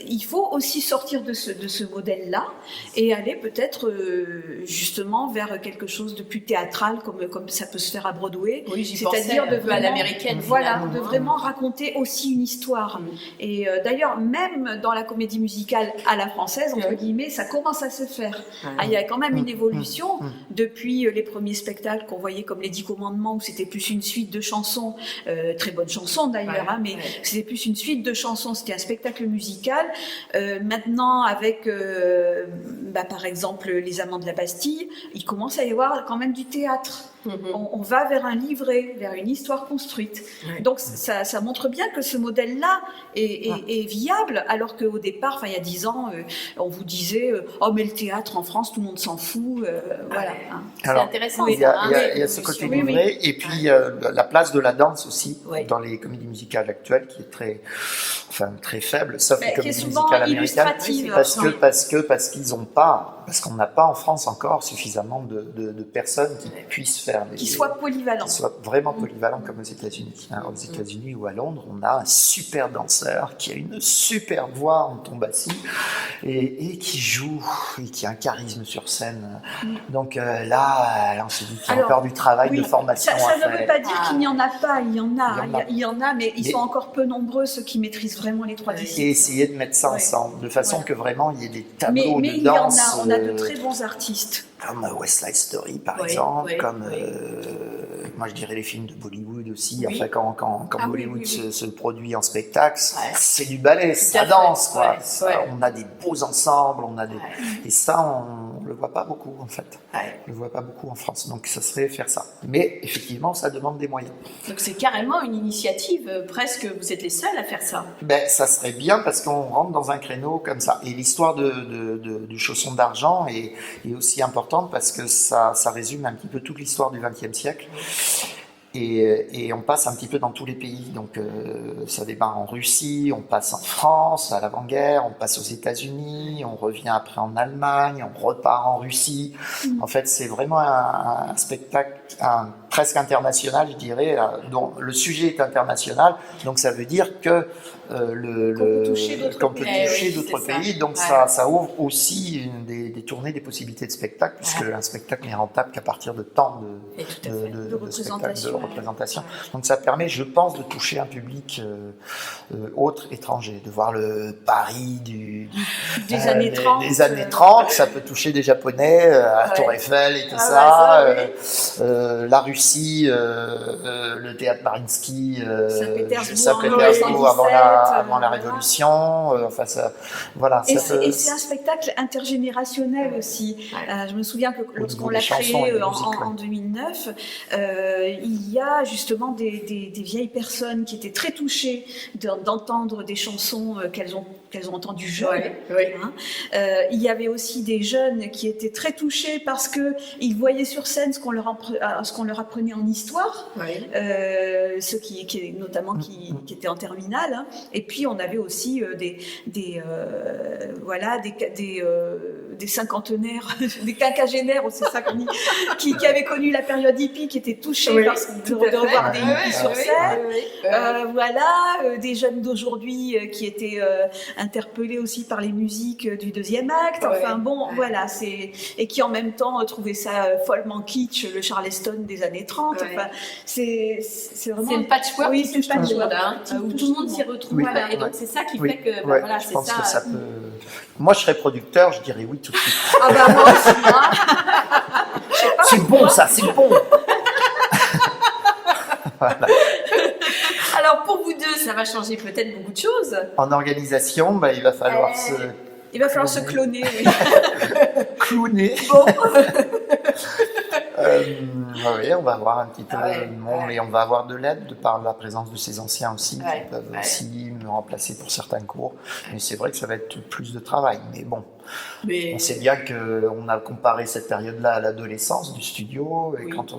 il faut aussi sortir de ce modèle-là et aller peut-être justement vers quelque chose de plus théâtral, comme ça peut se faire à Broadway. Oui, c'est-à-dire de à l'américaine. Voilà, de vraiment raconter aussi une histoire. Et d'ailleurs, même dans la comédie musicale à la française, entre guillemets, ça commence à se faire. Il y a quand même une évolution depuis les premiers spectacles qu'on voyait comme les 10 commandements, où c'était plus une suite de chansons, très bonnes chansons d'ailleurs, mais c'était plus une suite de chansons, c'était un spectacle musical. Maintenant, avec par exemple Les Amants de la Bastille, il commence à y avoir quand même du théâtre. On va vers un livret, vers une histoire construite. Donc ça montre bien que ce modèle-là est viable, alors qu'au départ, il y a 10 ans, on vous disait oh mais le théâtre en France, tout le monde s'en fout. Voilà. C'est intéressant. Il y a ce côté livret, et puis la place de la danse aussi dans les comédies musicales actuelles qui est très faible, sauf les comédies musicales américaines, parce qu'on n'a pas en France encore suffisamment de personnes qui puissent faire qui soient polyvalents. Qui soient vraiment polyvalents comme aux États-Unis. Aux États-Unis ou à Londres, on a un super danseur qui a une super voix en ton bassi et qui joue et qui a un charisme sur scène. Donc là, on se dit qu'il y a encore du travail de formation ça à faire. Ça ne veut pas dire qu'il n'y en a pas, il y en a, mais ils sont encore peu nombreux ceux qui maîtrisent vraiment les 3 disciplines. Et essayer de mettre ça ensemble, de façon que vraiment il y ait des tableaux de danse. On a de très bons artistes. Comme West Side Story par exemple, comme moi je dirais les films de Bollywood aussi, enfin quand Bollywood se produit en spectacle, c'est du ballet, ça danse quoi. On a des beaux ensembles, et ça on le voit pas beaucoup en fait. On le voit pas beaucoup en France, donc ça serait faire ça. Mais effectivement ça demande des moyens. Donc c'est carrément une initiative, presque vous êtes les seuls à faire ça. Ça serait bien parce qu'on rentre dans un créneau comme ça. Et l'histoire du chausson d'argent est aussi importante parce que ça résume un petit peu toute l'histoire du XXe siècle. Et on passe un petit peu dans tous les pays. Donc ça démarre en Russie, on passe en France à l'avant-guerre, on passe aux États-Unis, on revient après en Allemagne, on repart en Russie. En fait, c'est vraiment un spectacle, un presque international, je dirais. Donc, le sujet est international, donc ça veut dire que peut toucher d'autres qu'on peut pays. toucher Oui, d'autres c'est ça. pays. Donc Ouais. ça ouvre aussi des tournées, des possibilités de spectacle, puisque un spectacle n'est rentable qu'à partir de temps Et tout à fait. De spectacle, de représentation. représentation. Donc ça permet, je pense, de toucher un public autre, étranger, de voir le Paris Des années 30. Des années 30, ça peut toucher des Japonais, à Ouais. Tour Eiffel et tout Ah ça, ouais, ça, la Russie, le théâtre Mariinsky, Saint-Pétersbourg, Saint-Pétersbourg avant la voilà. Révolution, enfin ça, voilà. Et ça peut- c'est un spectacle intergénérationnel aussi. Ouais. Je me souviens que Au lorsqu'on niveau l'a des chansons et créé des musiques, en 2009, il y a justement des vieilles personnes qui étaient très touchées d'entendre des chansons qu'elles ont entendues jeunes. Ouais, ouais. Hein. Il y avait aussi des jeunes qui étaient très touchés parce qu'ils voyaient sur scène ce qu'on leur apprenait en histoire. Ouais. Ceux notamment qui étaient en terminale, hein. Et puis on avait aussi des cinquantenaires, des quinquagénaires, c'est ça qu'on dit, qui avaient connu la période hippie, qui étaient touchés Oui, de tout à fait. revoir des Ouais, hippies ouais, sur ouais, scène. ouais, ouais. Voilà, des jeunes d'aujourd'hui qui étaient interpellés aussi par les musiques du deuxième acte. Enfin Ouais. bon, Ouais. voilà, et qui en même temps trouvaient ça follement kitsch, le Charleston des années 30. Ouais. Enfin, c'est vraiment... C'est le patchwork Oui, qui c'est touche le tout le patchwork. monde, hein, où tout le monde s'y retrouve. Oui. Voilà. Et donc Ouais. c'est ça qui Oui, fait que, ouais, voilà, je c'est pense ça. que ça peut. Moi, je serais producteur, je dirais oui tout de suite. Ah bah moi aussi, hein. C'est bon, ça, c'est bon. Voilà. Alors pour vous deux, ça va changer peut-être beaucoup de choses. En organisation, bah, il va falloir se Il va falloir se cloner, oui. clowner. Bon. Oui, on va avoir un petit peu, Ouais, bon, ouais. mais on va avoir de l'aide de par la présence de ces anciens aussi, Ouais, qui peuvent ouais. aussi me remplacer pour certains cours. Mais c'est vrai que ça va être plus de travail. Mais bon, Mais on sait bien qu'on a comparé cette période-là à l'adolescence du studio, et Oui. quand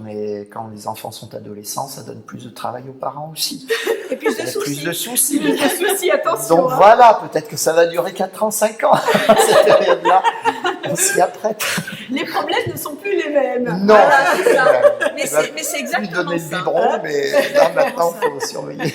les enfants sont adolescents, ça donne plus de travail aux parents aussi. Et plus de Il y a soucis. plus de soucis. plus de soucis, attention. Donc hein. voilà, peut-être que ça va durer 4 ans, 5 ans, cette période-là. On s'y apprête. Les problèmes ne sont plus les mêmes. Non, Voilà, c'est ça. Mais Il va c'est lui exactement donner le ça. biberon, mais là maintenant, il faut surveiller.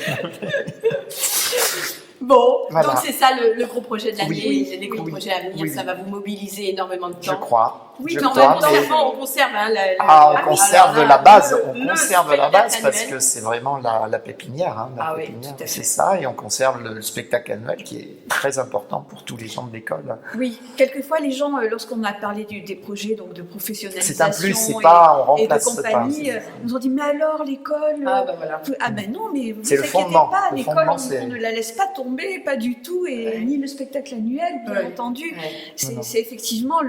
Bon, Voilà. donc c'est ça le gros projet de l'année, Oui, les gros oui, projets à venir, oui. ça va vous mobiliser énormément de temps. Je crois. Oui, je mais en crois, même temps, mais- on conserve. Hein, on conserve alors, la base, le on conserve la spectacle base parce annuel. que c'est vraiment la pépinière. Hein, la Ah oui, pépinière, tout à c'est fait. ça, et on conserve le spectacle annuel qui est très important pour tous les gens de l'école. Oui, quelquefois les gens, lorsqu'on a parlé des projets donc de professionnalisation C'est un plus, c'est et- pas, on et de remplace pas. compagnie, nous ont dit mais alors l'école Ah bah voilà. ah ben non, mais vous C'est le inquiétez fondement. pas, Le l'école fondement, on c'est- ne la laisse pas tomber, pas du tout, et Ouais. ni le spectacle annuel, bien Ouais. entendu. Ouais. Non. C'est effectivement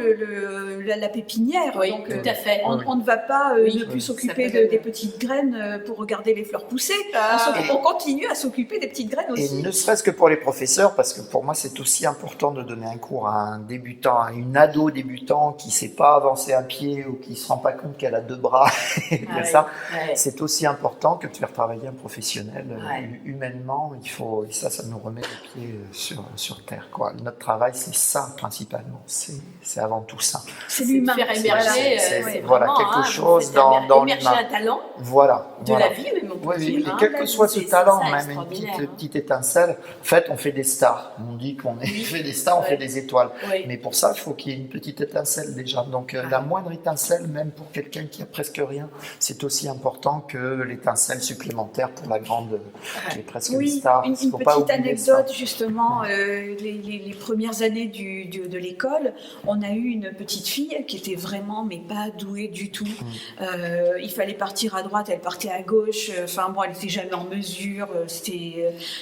la pépinière. Oui, donc, tout à fait. on ne va pas Oui, ne plus oui, s'occuper ça peut des même- petites graines pour regarder les fleurs pousser. Ah, On continue à s'occuper des petites graines Et aussi. ne serait-ce que pour les professeurs, parce que pour moi c'est aussi important de donner un cours à un débutant, à une ado débutant qui ne sait pas avancer un pied ou qui ne se rend pas compte qu'elle a 2 bras et Ah ça. ouais. C'est aussi important que de faire travailler un professionnel Ouais. humainement. Il faut, et ça nous remet les pieds sur terre, quoi. Notre travail, c'est ça principalement. C'est avant tout ça. C'est C'est l'humain. faire émerger, Voilà. c'est voilà, vraiment, quelque hein, chose vous faites dans émerger l'humain. un talent Voilà. de voilà. la vie, même on peut Oui, dire, oui, et hein. quel que soit ce C'est talent, ça, même une extraordinaire, hein. petite étincelle, en fait, on fait des stars. On dit qu'on fait des stars, on Ouais. fait des étoiles. Oui. Mais pour ça, il faut qu'il y ait une petite étincelle déjà. Donc la moindre étincelle, même pour quelqu'un qui a presque rien, c'est aussi important que l'étincelle supplémentaire pour la grande qui est presque une Oui, star. une Il faut pas petite oublier ça. anecdote justement, les premières années de l'école, on a eu une petite fille qui était vraiment mais pas douée du tout. Il fallait partir à droite, elle partait à gauche. Enfin bon, elle n'était jamais en mesure.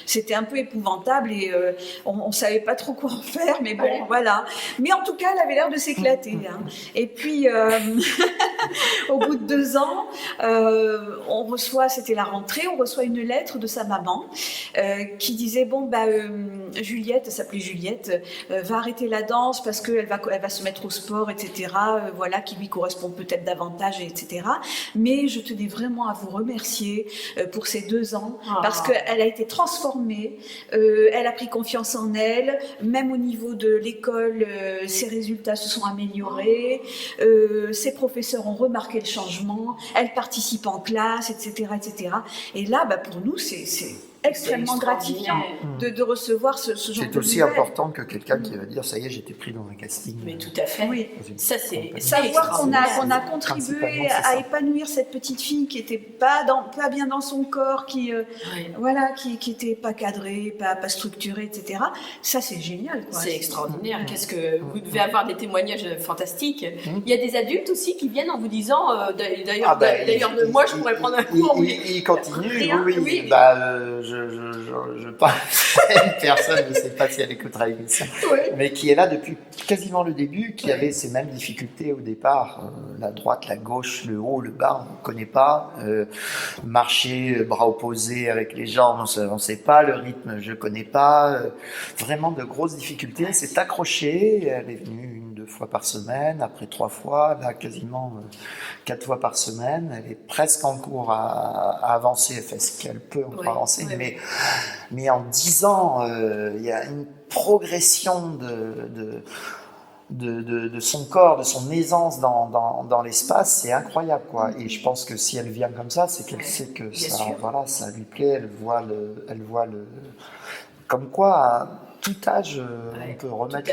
C'était un peu épouvantable et on savait pas trop quoi en faire. Mais bon, Ouais. voilà. Mais en tout cas, elle avait l'air de s'éclater. Hein. Et puis au bout de 2 ans, on reçoit, c'était la rentrée, on reçoit une lettre de sa maman qui disait bon bah Juliette, elle s'appelait Juliette, va arrêter la danse parce qu'elle va se mettre au sport, etc. Voilà, qui lui correspond peut-être davantage, etc. Mais je tenais vraiment à vous remercier pour ses 2 ans, parce qu'elle a été transformée, elle a pris confiance en elle, même au niveau de l'école, ses résultats se sont améliorés, ses professeurs ont remarqué le changement, elle participe en classe, etc., etc. Et là, pour nous, c'est extrêmement gratifiant de recevoir ce genre de C'est aussi nouvelles. important que quelqu'un qui va dire ça y est, j'étais pris dans un casting. Mais tout à fait. Oui. Ça, c'est Savoir qu'on a extraordinaire. contribué Principalement, c'est à ça. épanouir cette petite fille qui était pas bien dans son corps, qui était pas cadrée, pas structurée, etc. Ça, c'est génial, quoi. C'est extraordinaire. Qu'est-ce que vous devez avoir des témoignages fantastiques. Il y a des adultes aussi qui viennent en vous disant d'ailleurs de moi je pourrais prendre un cours. Il continue, Rien, oui. oui. Je parle à une personne, je ne sais pas si elle écoutera l'émission, mais qui est là depuis quasiment le début, qui avait ces mêmes difficultés au départ. La droite, la gauche, le haut, le bas, on ne connaît pas. Marcher, bras opposés avec les jambes, on ne sait pas. Le rythme, je ne connais pas. Vraiment de grosses difficultés. Elle s'est accrochée. Elle est venue 1-2 fois par semaine, après 3 fois, là quasiment 4 fois par semaine. Elle est presque en cours à avancer. Elle fait ce qu'elle peut encore avancer. Mais en 10 ans, il y a une progression de son corps, de son aisance dans l'espace, c'est incroyable, quoi. Et je pense que si elle vient comme ça, c'est qu'elle sait que ça lui plaît. Elle voit le comme quoi, à tout âge, on peut remettre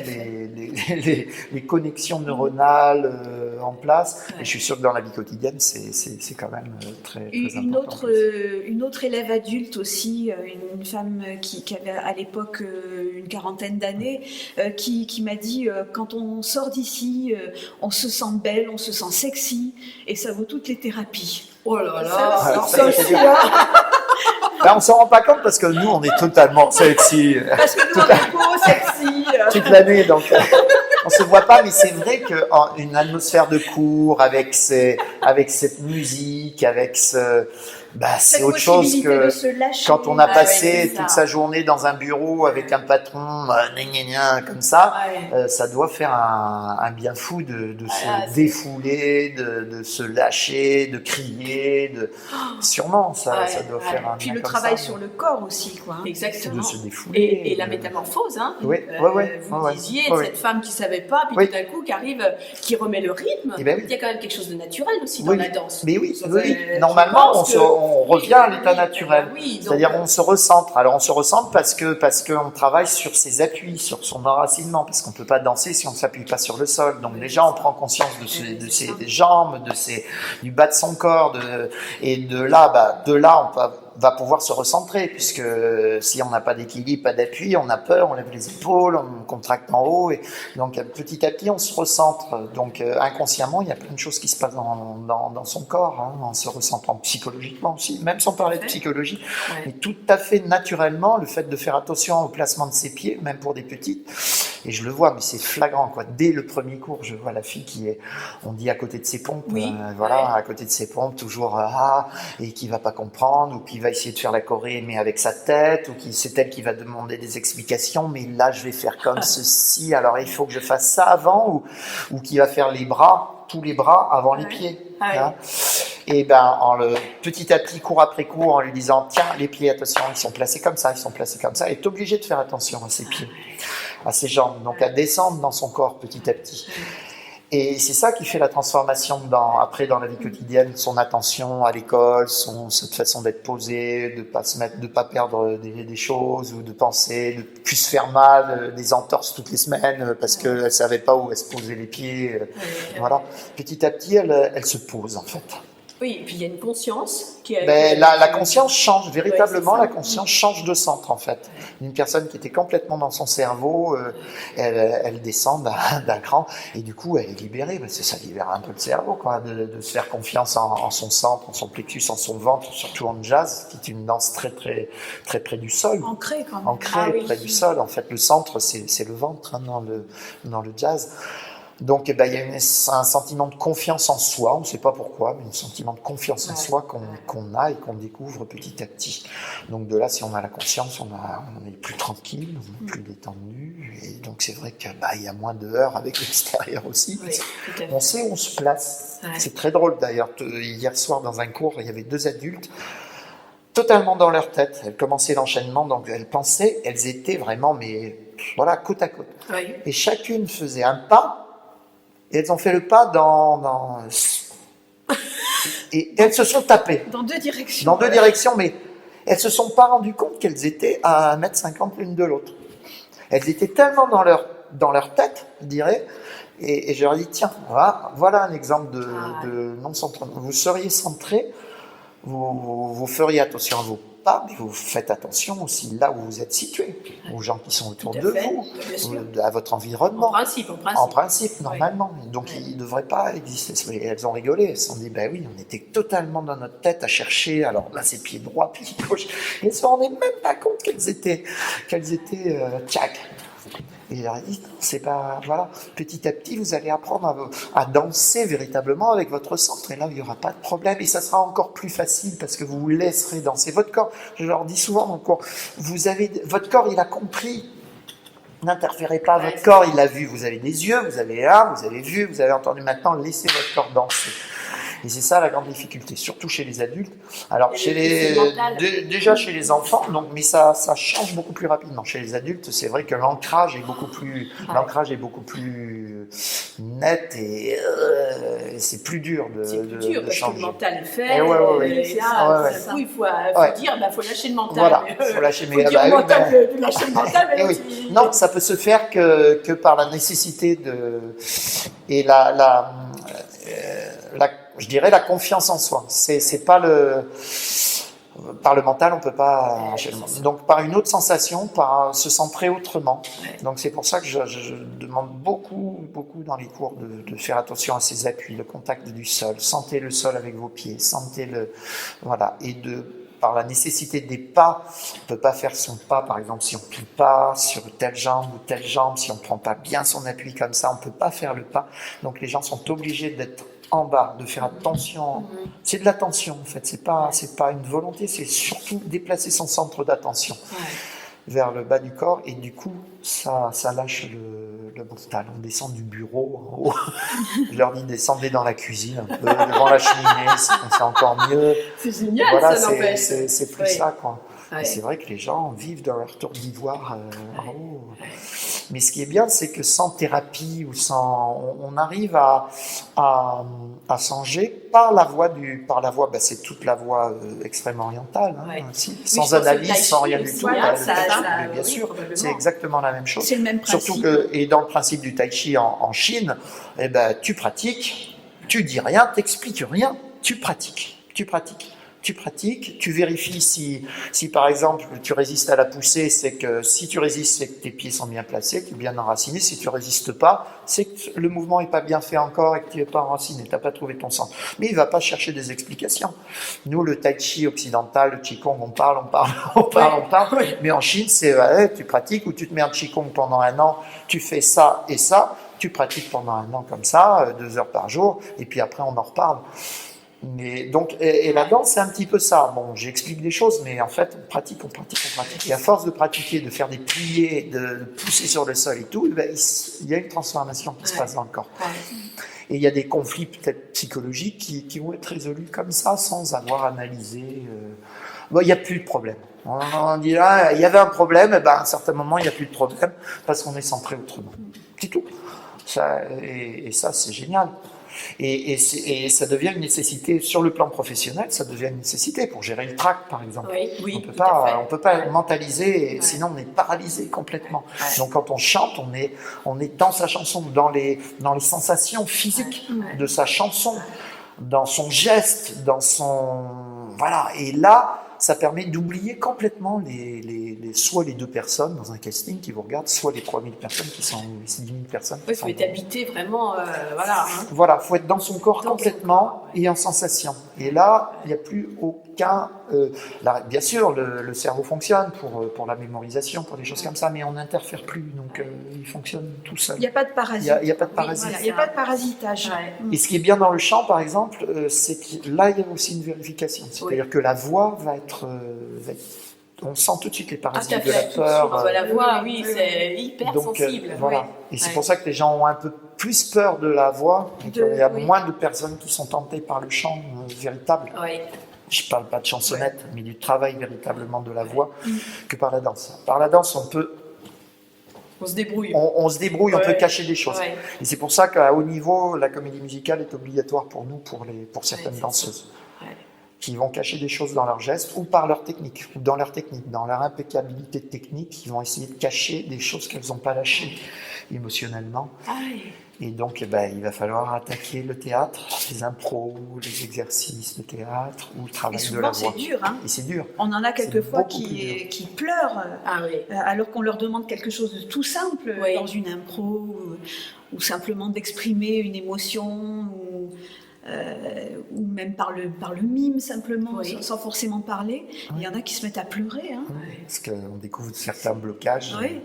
les connexions neuronales en place. Et je suis sûr que dans la vie quotidienne, c'est quand même très important. Une autre élève adulte aussi, une femme qui avait à l'époque une 40aine d'années, qui m'a dit quand on sort d'ici, on se sent belle, on se sent sexy, et ça vaut toutes les thérapies. Oh là là. Là, on s'en rend pas compte parce que nous, on est totalement sexy. Parce que nous, on est beau, sexy. Toute l'année, donc on se voit pas, mais c'est vrai qu'une atmosphère de cours avec cette musique, avec c'est autre chose que quand on a passé toute sa journée dans un bureau avec un patron comme ça. Ça doit faire un bien fou de se défouler, de se lâcher, de crier, sûrement ça doit faire un puis bien le comme travail ça. sur le corps aussi, quoi. Exactement. De se défouler. Et la métamorphose, hein. Vous disiez cette femme qui savait pas, puis tout d'un coup qui arrive, qui remet le rythme. Il y a quand même quelque chose de naturel aussi dans la danse. Mais oui. Normalement, on revient à l'état naturel. C'est-à-dire on se recentre. Alors on se recentre parce qu'on travaille sur ses appuis, sur son enracinement, parce qu'on peut pas danser si on ne s'appuie pas sur le sol. Donc déjà on prend conscience de ses jambes, du bas de son corps, et de là on va pouvoir se recentrer, puisque si on n'a pas d'équilibre, pas d'appui, on a peur, on lève les épaules, on contracte en haut, et donc petit à petit on se recentre. Donc inconsciemment il y a plein de choses qui se passent dans son corps, en se recentrant psychologiquement aussi, même sans parler de psychologie, mais tout à fait naturellement, le fait de faire attention au placement de ses pieds, même pour des petites, et je le vois, mais c'est flagrant, quoi. Dès le premier cours, je vois la fille qui est, on dit à côté de ses pompes, à côté de ses pompes, toujours et qui va pas comprendre, ou qui va essayer de faire la choré mais avec sa tête, ou c'est elle qui va demander des explications, mais là je vais faire comme ceci, alors il faut que je fasse ça avant, ou qui va faire tous les bras avant les pieds. Et petit à petit, cours après cours, en lui disant tiens, les pieds, attention, ils sont placés comme ça, et est obligé de faire attention à ses pieds, à ses jambes, donc à descendre dans son corps petit à petit. Et c'est ça qui fait la transformation après dans la vie quotidienne, son attention à l'école, cette façon d'être posé, de pas perdre des choses, ou de penser, de plus se faire mal, des entorses toutes les semaines parce qu'elle savait pas où elle se posait les pieds. Voilà. Petit à petit, elle se pose en fait. Oui, et puis il y a une conscience qui la conscience change, véritablement, la conscience change de centre en fait. Une personne qui était complètement dans son cerveau, elle descend d'un cran, et du coup elle est libérée, parce que ça libère un peu le cerveau, quoi, de se faire confiance en son centre, en son plexus, en son ventre, surtout en jazz, qui est une danse très très très près du sol. Ancrée quand même. Ancrée près du sol, en fait le centre c'est le ventre dans le jazz. Donc il y a un sentiment de confiance en soi, on ne sait pas pourquoi, mais un sentiment de confiance en soi qu'on a et qu'on découvre petit à petit. Donc de là, si on a la conscience, on est plus tranquille, on est plus détendu, et donc c'est vrai qu'il y a moins de heurts avec l'extérieur aussi. On sait où on se place. C'est très drôle d'ailleurs. Hier soir dans un cours, il y avait 2 adultes. totalement dans leur tête. Elles commençaient l'enchaînement, donc elles pensaient, elles étaient vraiment, mais voilà, côte à côte. Oui. Et chacune faisait un pas, et elles ont fait le pas et elles se sont tapées. Dans deux directions. Dans deux directions, mais elles se sont pas rendues compte qu'elles étaient à 1,50 m l'une de l'autre. Elles étaient tellement dans leur tête, je dirais, et je leur ai dit, tiens, voilà un exemple de non-centrement. Vous seriez centré, vous feriez attention à vos pas, mais vous faites attention aussi là où vous êtes situé, aux gens qui sont autour de vous, à votre environnement. En principe, normalement. Oui. Donc, il ne devrait pas exister. Et elles ont rigolé, elles se sont dit, ben oui, on était totalement dans notre tête à chercher, alors là, c'est pied droit, pied gauche. Et elles ne se rendaient même pas compte qu'elles étaient tchac. Et il leur a dit, c'est pas, voilà, petit à petit, vous allez apprendre à danser véritablement avec votre centre. Et là, il n'y aura pas de problème. Et ça sera encore plus facile parce que vous vous laisserez danser. Votre corps, je leur dis souvent dans le cours, votre corps, il a compris. N'interférez pas, votre corps, il l'a vu. Vous avez des yeux, vous avez vous avez vu, vous avez entendu. Maintenant, laissez votre corps danser. Et c'est ça la grande difficulté, surtout chez les adultes. Alors, déjà chez les enfants, donc, mais ça change beaucoup plus rapidement. Chez les adultes, c'est vrai que l'ancrage est beaucoup plus net et c'est plus dur de C'est plus dur parce changer. que le mental est fait. Et Et là, il faut dire, faut lâcher le mental. Voilà, faut lâcher. Faut dire au mental de lâcher le mental. Mais oui. Non, ça peut se faire que par la nécessité et je dirais la confiance en soi. C'est pas par le mental, on peut pas. Donc par une autre sensation, par se centrer autrement. Donc c'est pour ça que je demande beaucoup dans les cours de faire attention à ces appuis, le contact du sol. Sentez le sol avec vos pieds, voilà, et par la nécessité des pas, on peut pas faire son pas, par exemple, si on plie pas sur telle jambe ou telle jambe, si on prend pas bien son appui comme ça, on peut pas faire le pas. Donc les gens sont obligés d'être en bas, de faire attention. C'est de l'attention en fait, c'est pas une volonté, c'est surtout déplacer son centre d'attention vers le bas du corps et du coup ça lâche le mental. On descend du bureau en haut. Je leur dis descendez dans la cuisine un peu, devant la cheminée, c'est encore mieux. C'est génial, voilà, ça n'empêche. C'est plus ça quoi. Et c'est vrai que les gens vivent dans leur tour d'ivoire en haut. Mais ce qui est bien, c'est que sans thérapie ou on arrive à changer par la voie c'est toute la voie extrême orientale, aussi, sans analyse, sans rien du tout. Bien sûr, c'est exactement la même chose. C'est le même principe. Surtout et dans le principe du tai chi en Chine, tu pratiques, tu dis rien, t'expliques rien, tu pratiques. Tu vérifies si par exemple tu résistes à la poussée, c'est que si tu résistes, c'est que tes pieds sont bien placés, que tu es bien enraciné. Si tu résistes pas, c'est que le mouvement n'est pas bien fait encore et que tu n'es pas enraciné, tu n'as pas trouvé ton centre. Mais il ne va pas chercher des explications. Nous, le tai chi occidental, le qigong, on parle. Mais en Chine, c'est tu pratiques ou tu te mets un qigong pendant 1 an, tu fais ça et ça, tu pratiques pendant 1 an comme ça, 2 heures par jour, et puis après on en reparle. Mais donc, et la danse, c'est un petit peu ça. Bon, j'explique des choses, mais en fait, on pratique. Et à force de pratiquer, de faire des pliés, de pousser sur le sol et tout, il y a une transformation qui se passe dans le corps. Et il y a des conflits peut-être psychologiques qui vont être résolus comme ça, sans avoir analysé. Il n'y a plus de problème. On dit là, il y avait un problème, à un certain moment, il n'y a plus de problème, parce qu'on est centré autrement. C'est tout. Et ça, c'est génial. Et ça devient une nécessité sur le plan professionnel, ça devient une nécessité pour gérer le trac, par exemple. Oui, on peut pas mentaliser, sinon on est paralysé complètement. Donc quand on chante, on est dans sa chanson, dans les sensations physiques de sa chanson, dans son geste, dans son voilà. Et là, ça permet d'oublier complètement soit les 2 personnes dans un casting qui vous regardent, soit les 3000 personnes qui sont, les 10 000 personnes. Il faut être habité vraiment, voilà. Voilà, il faut être dans son corps complètement et en sensation. Et là, il n'y a plus aucun... bien sûr, le cerveau fonctionne pour la mémorisation, pour des choses comme ça, mais on n'interfère plus, donc il fonctionne tout seul. Il n'y a pas de parasite. Il n'y a pas de parasite. Il n'y a pas de parasitage. Et ce qui est bien dans le chant, par exemple, c'est que là, il y a aussi une vérification. C'est-à-dire que la voix va être... on sent tout de suite les parasites de la peur. La voix, oui, c'est hyper sensible. Voilà. Et c'est pour ça que les gens ont un peu plus peur de la voix. Il y a moins de personnes qui sont tentées par le chant véritable. je parle pas de chansonnette, mais du travail véritablement de la voix, que par la danse. Par la danse, On se débrouille. on se débrouille, on peut cacher des choses. Ouais. Et c'est pour ça qu'à haut niveau, la comédie musicale est obligatoire pour nous, pour certaines c'est danseuses. Ouais. Qui vont cacher des choses dans leurs gestes ou par leur technique, ou dans leur impeccabilité technique, ils vont essayer de cacher des choses qu'elles n'ont pas lâchées émotionnellement. Ah oui. Et donc, il va falloir attaquer le théâtre, les impros, les exercices de théâtre ou le Et travail de souvent, la voix. c'est dur. Hein. Et c'est dur. On en a quelquefois beaucoup plus dur. qui pleurent Ah oui. alors qu'on leur demande quelque chose de tout simple Oui. dans une impro ou simplement d'exprimer une émotion ou même par le mime simplement, Oui. sans forcément parler. Il y en a qui se mettent à pleurer. Hein. Parce qu'on découvre certains blocages. Oui.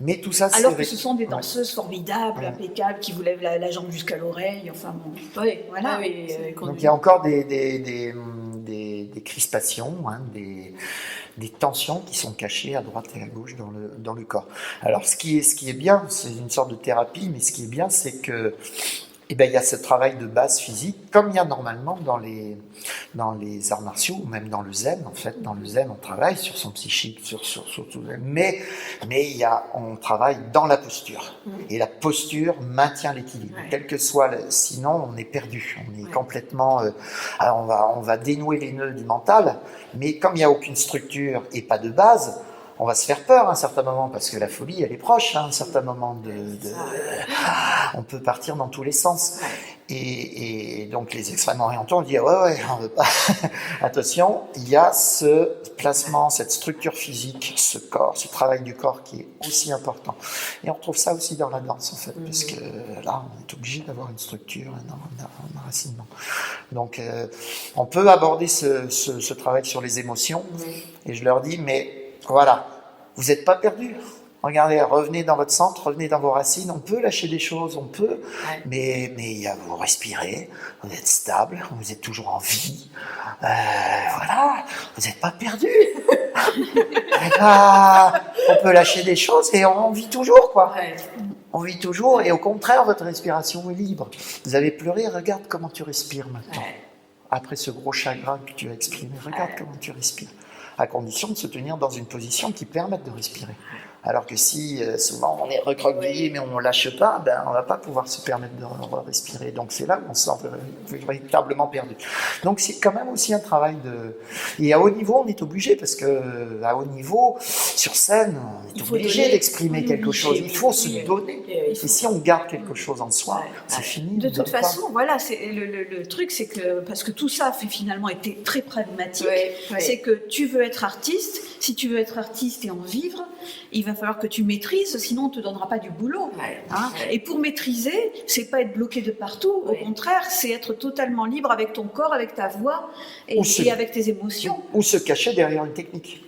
Mais tout ça, c'est... Alors que ce sont des danseuses formidables, impeccables, qui vous lèvent la jambe jusqu'à l'oreille. Enfin bon. Oui. Voilà. Ah oui, Donc il y a encore des crispations, hein, des tensions qui sont cachées à droite et à gauche dans le corps. Alors ce qui est bien, c'est une sorte de thérapie, mais ce qui est bien, c'est que il y a ce travail de base physique, comme il y a normalement dans les arts martiaux, ou même dans le zen. En fait, dans le zen, on travaille sur son psychique, sur tout. Mais on travaille dans la posture. Et la posture maintient l'équilibre. Ouais. Quel que soit, sinon, on est perdu. On est complètement. Alors on va dénouer les nœuds du mental, mais comme il n'y a aucune structure et pas de base, on va se faire peur à un certain moment, parce que la folie, elle est proche, à un certain moment. On peut partir dans tous les sens. Et donc, les extrêmes orientaux, on dit, ouais, on veut pas. Attention, il y a ce placement, cette structure physique, ce travail du corps qui est aussi important. Et on retrouve ça aussi dans la danse, en fait, parce que là, on est obligé d'avoir une structure, un enracinement. Donc, on peut aborder ce travail sur les émotions, et je leur dis, mais voilà, vous n'êtes pas perdus. Regardez, revenez dans votre centre, revenez dans vos racines. On peut lâcher des choses, on peut, mais vous respirez, vous êtes stable, vous êtes toujours en vie. Voilà, vous n'êtes pas perdus. On peut lâcher des choses et on vit toujours, quoi. Ouais. On vit toujours et au contraire, votre respiration est libre. Vous avez pleuré, regarde comment tu respires maintenant. Après ce gros chagrin que tu as exprimé, regarde comment tu respires. À condition de se tenir dans une position qui permette de respirer. Alors que si souvent on est recroquevillé mais on ne lâche pas, on ne va pas pouvoir se permettre de respirer. Donc c'est là où on se sent véritablement perdu. Donc c'est quand même aussi un travail de... Et à haut niveau, on est obligé, parce que à haut niveau, sur scène, on est obligé d'exprimer quelque chose. Il faut se donner. Et si on garde quelque chose en soi, c'est fini. De toute façon, voilà, le truc, c'est que, parce que tout ça fait finalement été très pragmatique, c'est que tu veux être artiste. Si tu veux être artiste et en vivre, il va falloir que tu maîtrises, sinon on ne te donnera pas du boulot. Et pour maîtriser, c'est pas être bloqué de partout, au contraire, c'est être totalement libre avec ton corps, avec ta voix et avec tes émotions. Ou se cacher derrière une technique.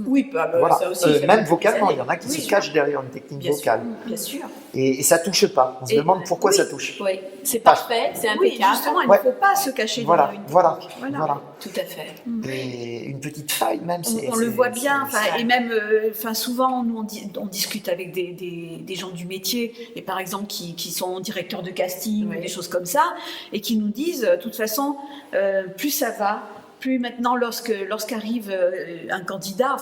Oui, voilà. ça aussi. Même vocalement, il y en a qui se cachent derrière une technique vocale. Bien sûr. Et ça touche pas. On se demande pourquoi ça touche. Oui, c'est parfait, c'est Oui, impeccable. justement, il ne faut pas se cacher derrière une technique. Voilà. Tout à fait. Et une petite faille, même. On le voit bien, et même, souvent, nous, on discute avec des gens du métier, et par exemple, qui sont directeurs de casting, ou des choses comme ça, et qui nous disent, de toute façon, plus ça va, plus maintenant, lorsqu'arrive un candidat,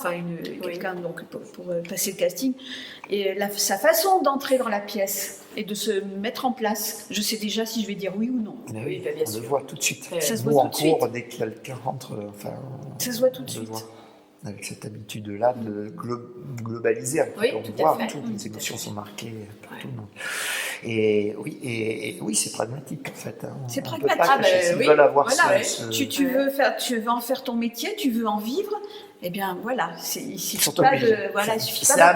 quelqu'un donc pour passer le casting, et sa façon d'entrer dans la pièce et de se mettre en place, je sais déjà si je vais dire oui ou non. Oui, bien sûr. On le voit tout de suite. Ça se Nous, voit en tout de cours, suite. dès que quelqu'un rentre, Ça se voit tout de suite. Avec cette habitude-là de globaliser. Oui, on tout voit, à fait. toutes les émotions sont marquées partout. Et oui, c'est pragmatique en fait. C'est on pragmatique. peut pas cacher. S'ils veulent avoir Tu veux en faire ton métier, tu veux en vivre, eh bien voilà, il suffit pas de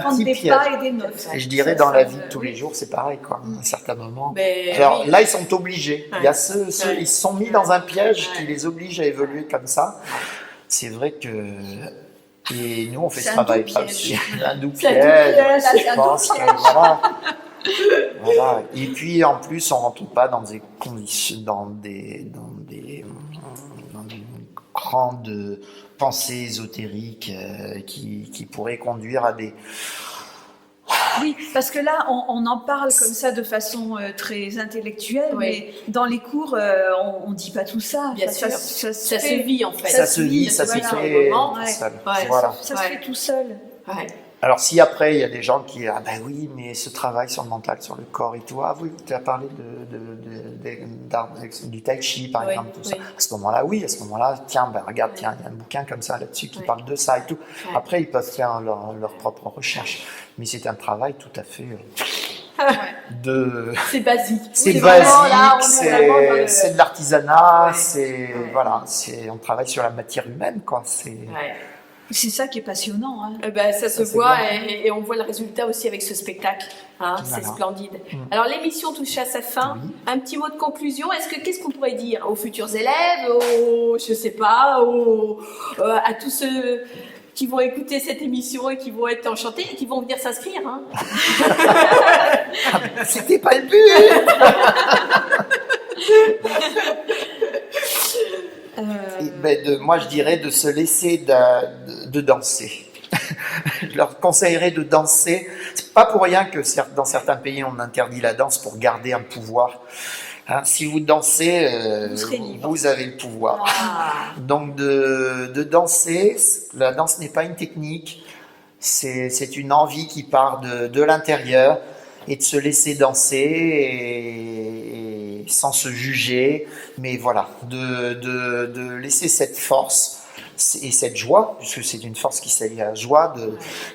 prendre des pas et des notes. Et je dirais dans la vie de tous les jours, c'est pareil quoi. À un certain moment. Mais, alors là, ils sont obligés. Il y a ceux ils sont mis dans un piège qui les oblige à évoluer comme ça. C'est vrai que. Et nous, on fait ce travail pas aussi. Un doux piège. Je pense que voilà. Et puis en plus, on rentre pas dans des conditions, dans des grandes pensées ésotériques qui pourraient conduire à Oui, parce que là, on en parle comme ça de façon très intellectuelle, Oui. mais dans les cours, on ne dit pas tout ça. Bien Ça, sûr. ça Ça se vit en fait. Ça se vit, ça se voilà, fait au moment. tout Ouais. seul. Ouais. Voilà. Ça se fait tout seul. Ouais. Alors si après il y a des gens qui ah ben oui mais ce travail sur le mental, sur le corps et tout, ah oui tu as parlé du tai chi par Oui, exemple, tout ça. oui. À ce moment-là oui, à ce moment-là tiens ben regarde tiens il y a un bouquin comme ça là-dessus qui Oui. parle de ça et tout. Ouais. Après ils peuvent faire leur propre recherche, mais c'est un travail tout à fait de C'est basique. c'est vraiment là, on basique, est vraiment dans le- c'est de l'artisanat, Ouais. c'est Ouais. voilà, on travaille sur la matière humaine quoi, c'est Ouais. C'est ça qui est passionnant. Hein. Eh ben, ça se c'est voit bien. et on voit le résultat aussi avec ce spectacle. Hein, c'est Voilà. splendide. Alors l'émission touche à sa fin. Oui. Un petit mot de conclusion. Qu'est-ce qu'on pourrait dire aux futurs élèves, je sais pas, à tous ceux qui vont écouter cette émission et qui vont être enchantés et qui vont venir s'inscrire. Hein. c'était pas le but. Moi, je dirais de se laisser de danser. Je leur conseillerais de danser. C'est pas pour rien que dans certains pays, on interdit la danse pour garder un pouvoir. Hein, si vous dansez, Vous serez libre. vous avez le pouvoir. Ah. Donc, de danser, la danse n'est pas une technique, c'est une envie qui part de l'intérieur et de se laisser danser et sans se juger, mais voilà, de laisser cette force et cette joie, puisque c'est une force qui s'allie à la joie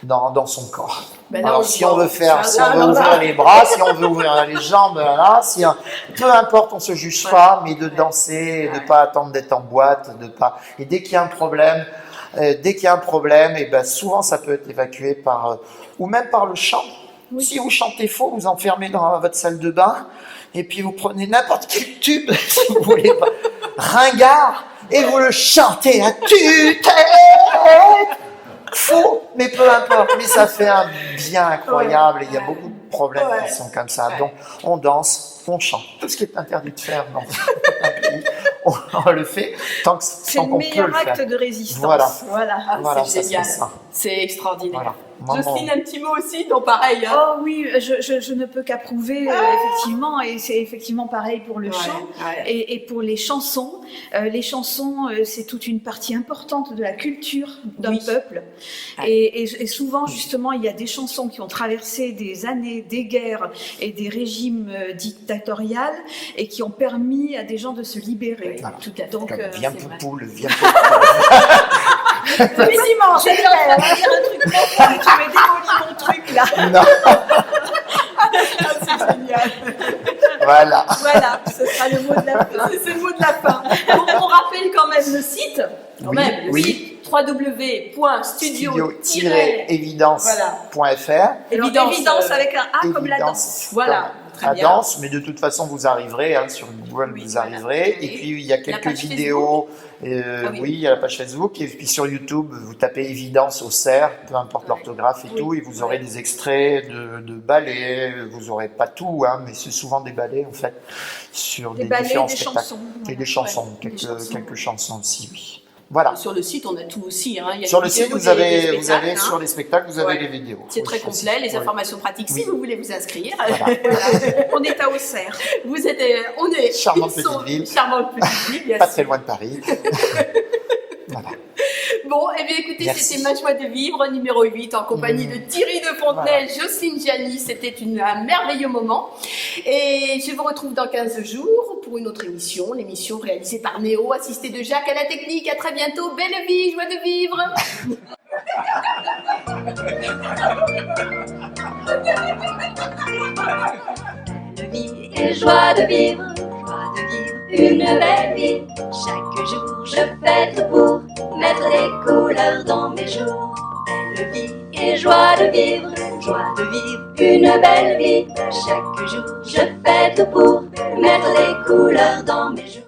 dans son corps. Ben là, Alors, on si le on voit. veut faire, si Là, on veut là, ouvrir là. les bras, si on veut ouvrir les jambes, là, peu importe, on se juge pas, mais de danser, de pas attendre d'être en boîte, de pas. Et dès qu'il y a un problème, et ben souvent ça peut être évacué par ou même par le chant. Oui. Si vous chantez faux, vous enfermez dans votre salle de bain, et puis vous prenez n'importe quel tube, si vous voulez pas, ringard, et vous le chantez à tue-tête. Faux, mais peu importe, mais ça fait un bien incroyable, et il y a beaucoup de problèmes qui sont comme ça. Donc, on danse, on chante. Tout ce qui est interdit de faire dans un pays, on le fait tant C'est le qu'on peut meilleur le faire. acte de résistance. Voilà. Ah, Voilà, c'est ça génial. serait ça. C'est extraordinaire. Voilà. Jocelyne, un petit mot aussi, donc pareil. Hein. Oh oui, je ne peux qu'approuver, effectivement, et c'est effectivement pareil pour le chant. Ouais. Et pour les chansons, c'est toute une partie importante de la culture d'un Oui. peuple. Ouais. Et souvent, justement, il y a des chansons qui ont traversé des années, des guerres et des régimes dictatoriaux et qui ont permis à des gens de se libérer. Voilà. Tout à fait. Donc, Comme c'est viens vrai. poupoule, viens poupoule. Effectivement, j'allais dire un truc profond et tu m'as démoli mon truc là. Non, C'est génial. voilà. Voilà, ce sera le mot de la fin. C'est le mot de la fin. On rappelle quand même le site. Quand Oui, même, le oui. site www.studio-évidence. Studio-évidence.fr. Évidence avec un A comme la danse. Évidence. Voilà, très La bien. danse, mais de toute façon, vous arriverez sur Google, Oui, vous voilà. arriverez. Oui. Et puis, il y a quelques page vidéos. Ah oui. Oui, il y a la page Facebook. Et puis, sur YouTube, vous tapez Évidence au cerf, peu importe l'orthographe et Oui. tout, et vous aurez des extraits de ballets. Vous aurez pas tout, hein, mais c'est souvent des ballets, en fait, sur Des des ballets, différents des spectacles. chansons. Et des chansons, Ouais, des chansons. quelques chansons aussi, oui. Voilà. Sur le site, on a tout aussi. Hein. Il y a Sur des le site, vidéos, vous des avez spectacles, hein. sur les spectacles, vous avez Ouais. les vidéos. C'est très Oui, complet, les oui. informations pratiques. Oui. Si vous voulez vous inscrire, Voilà. On est à Auxerre. vous êtes, on est Charmante ils sont- petite ville. Charmante petite ville, bien Pas sûr. très loin de Paris. Voilà. Bon, eh bien écoutez, Merci. c'était Ma Joie de Vivre, numéro 8, en compagnie de Thierry de Fontenay, Jocelyne Gianni. C'était un merveilleux moment. Et je vous retrouve dans 15 jours pour une autre émission, l'émission réalisée par Néo, assistée de Jacques à la technique. À très bientôt. Belle vie, joie de vivre. Belle vie et joie de vivre une belle vie. Chaque jour je fais tout pour mettre des couleurs dans mes jours. Belle vie et joie de vivre une belle vie. Chaque jour je fais tout pour mettre des couleurs dans mes jours.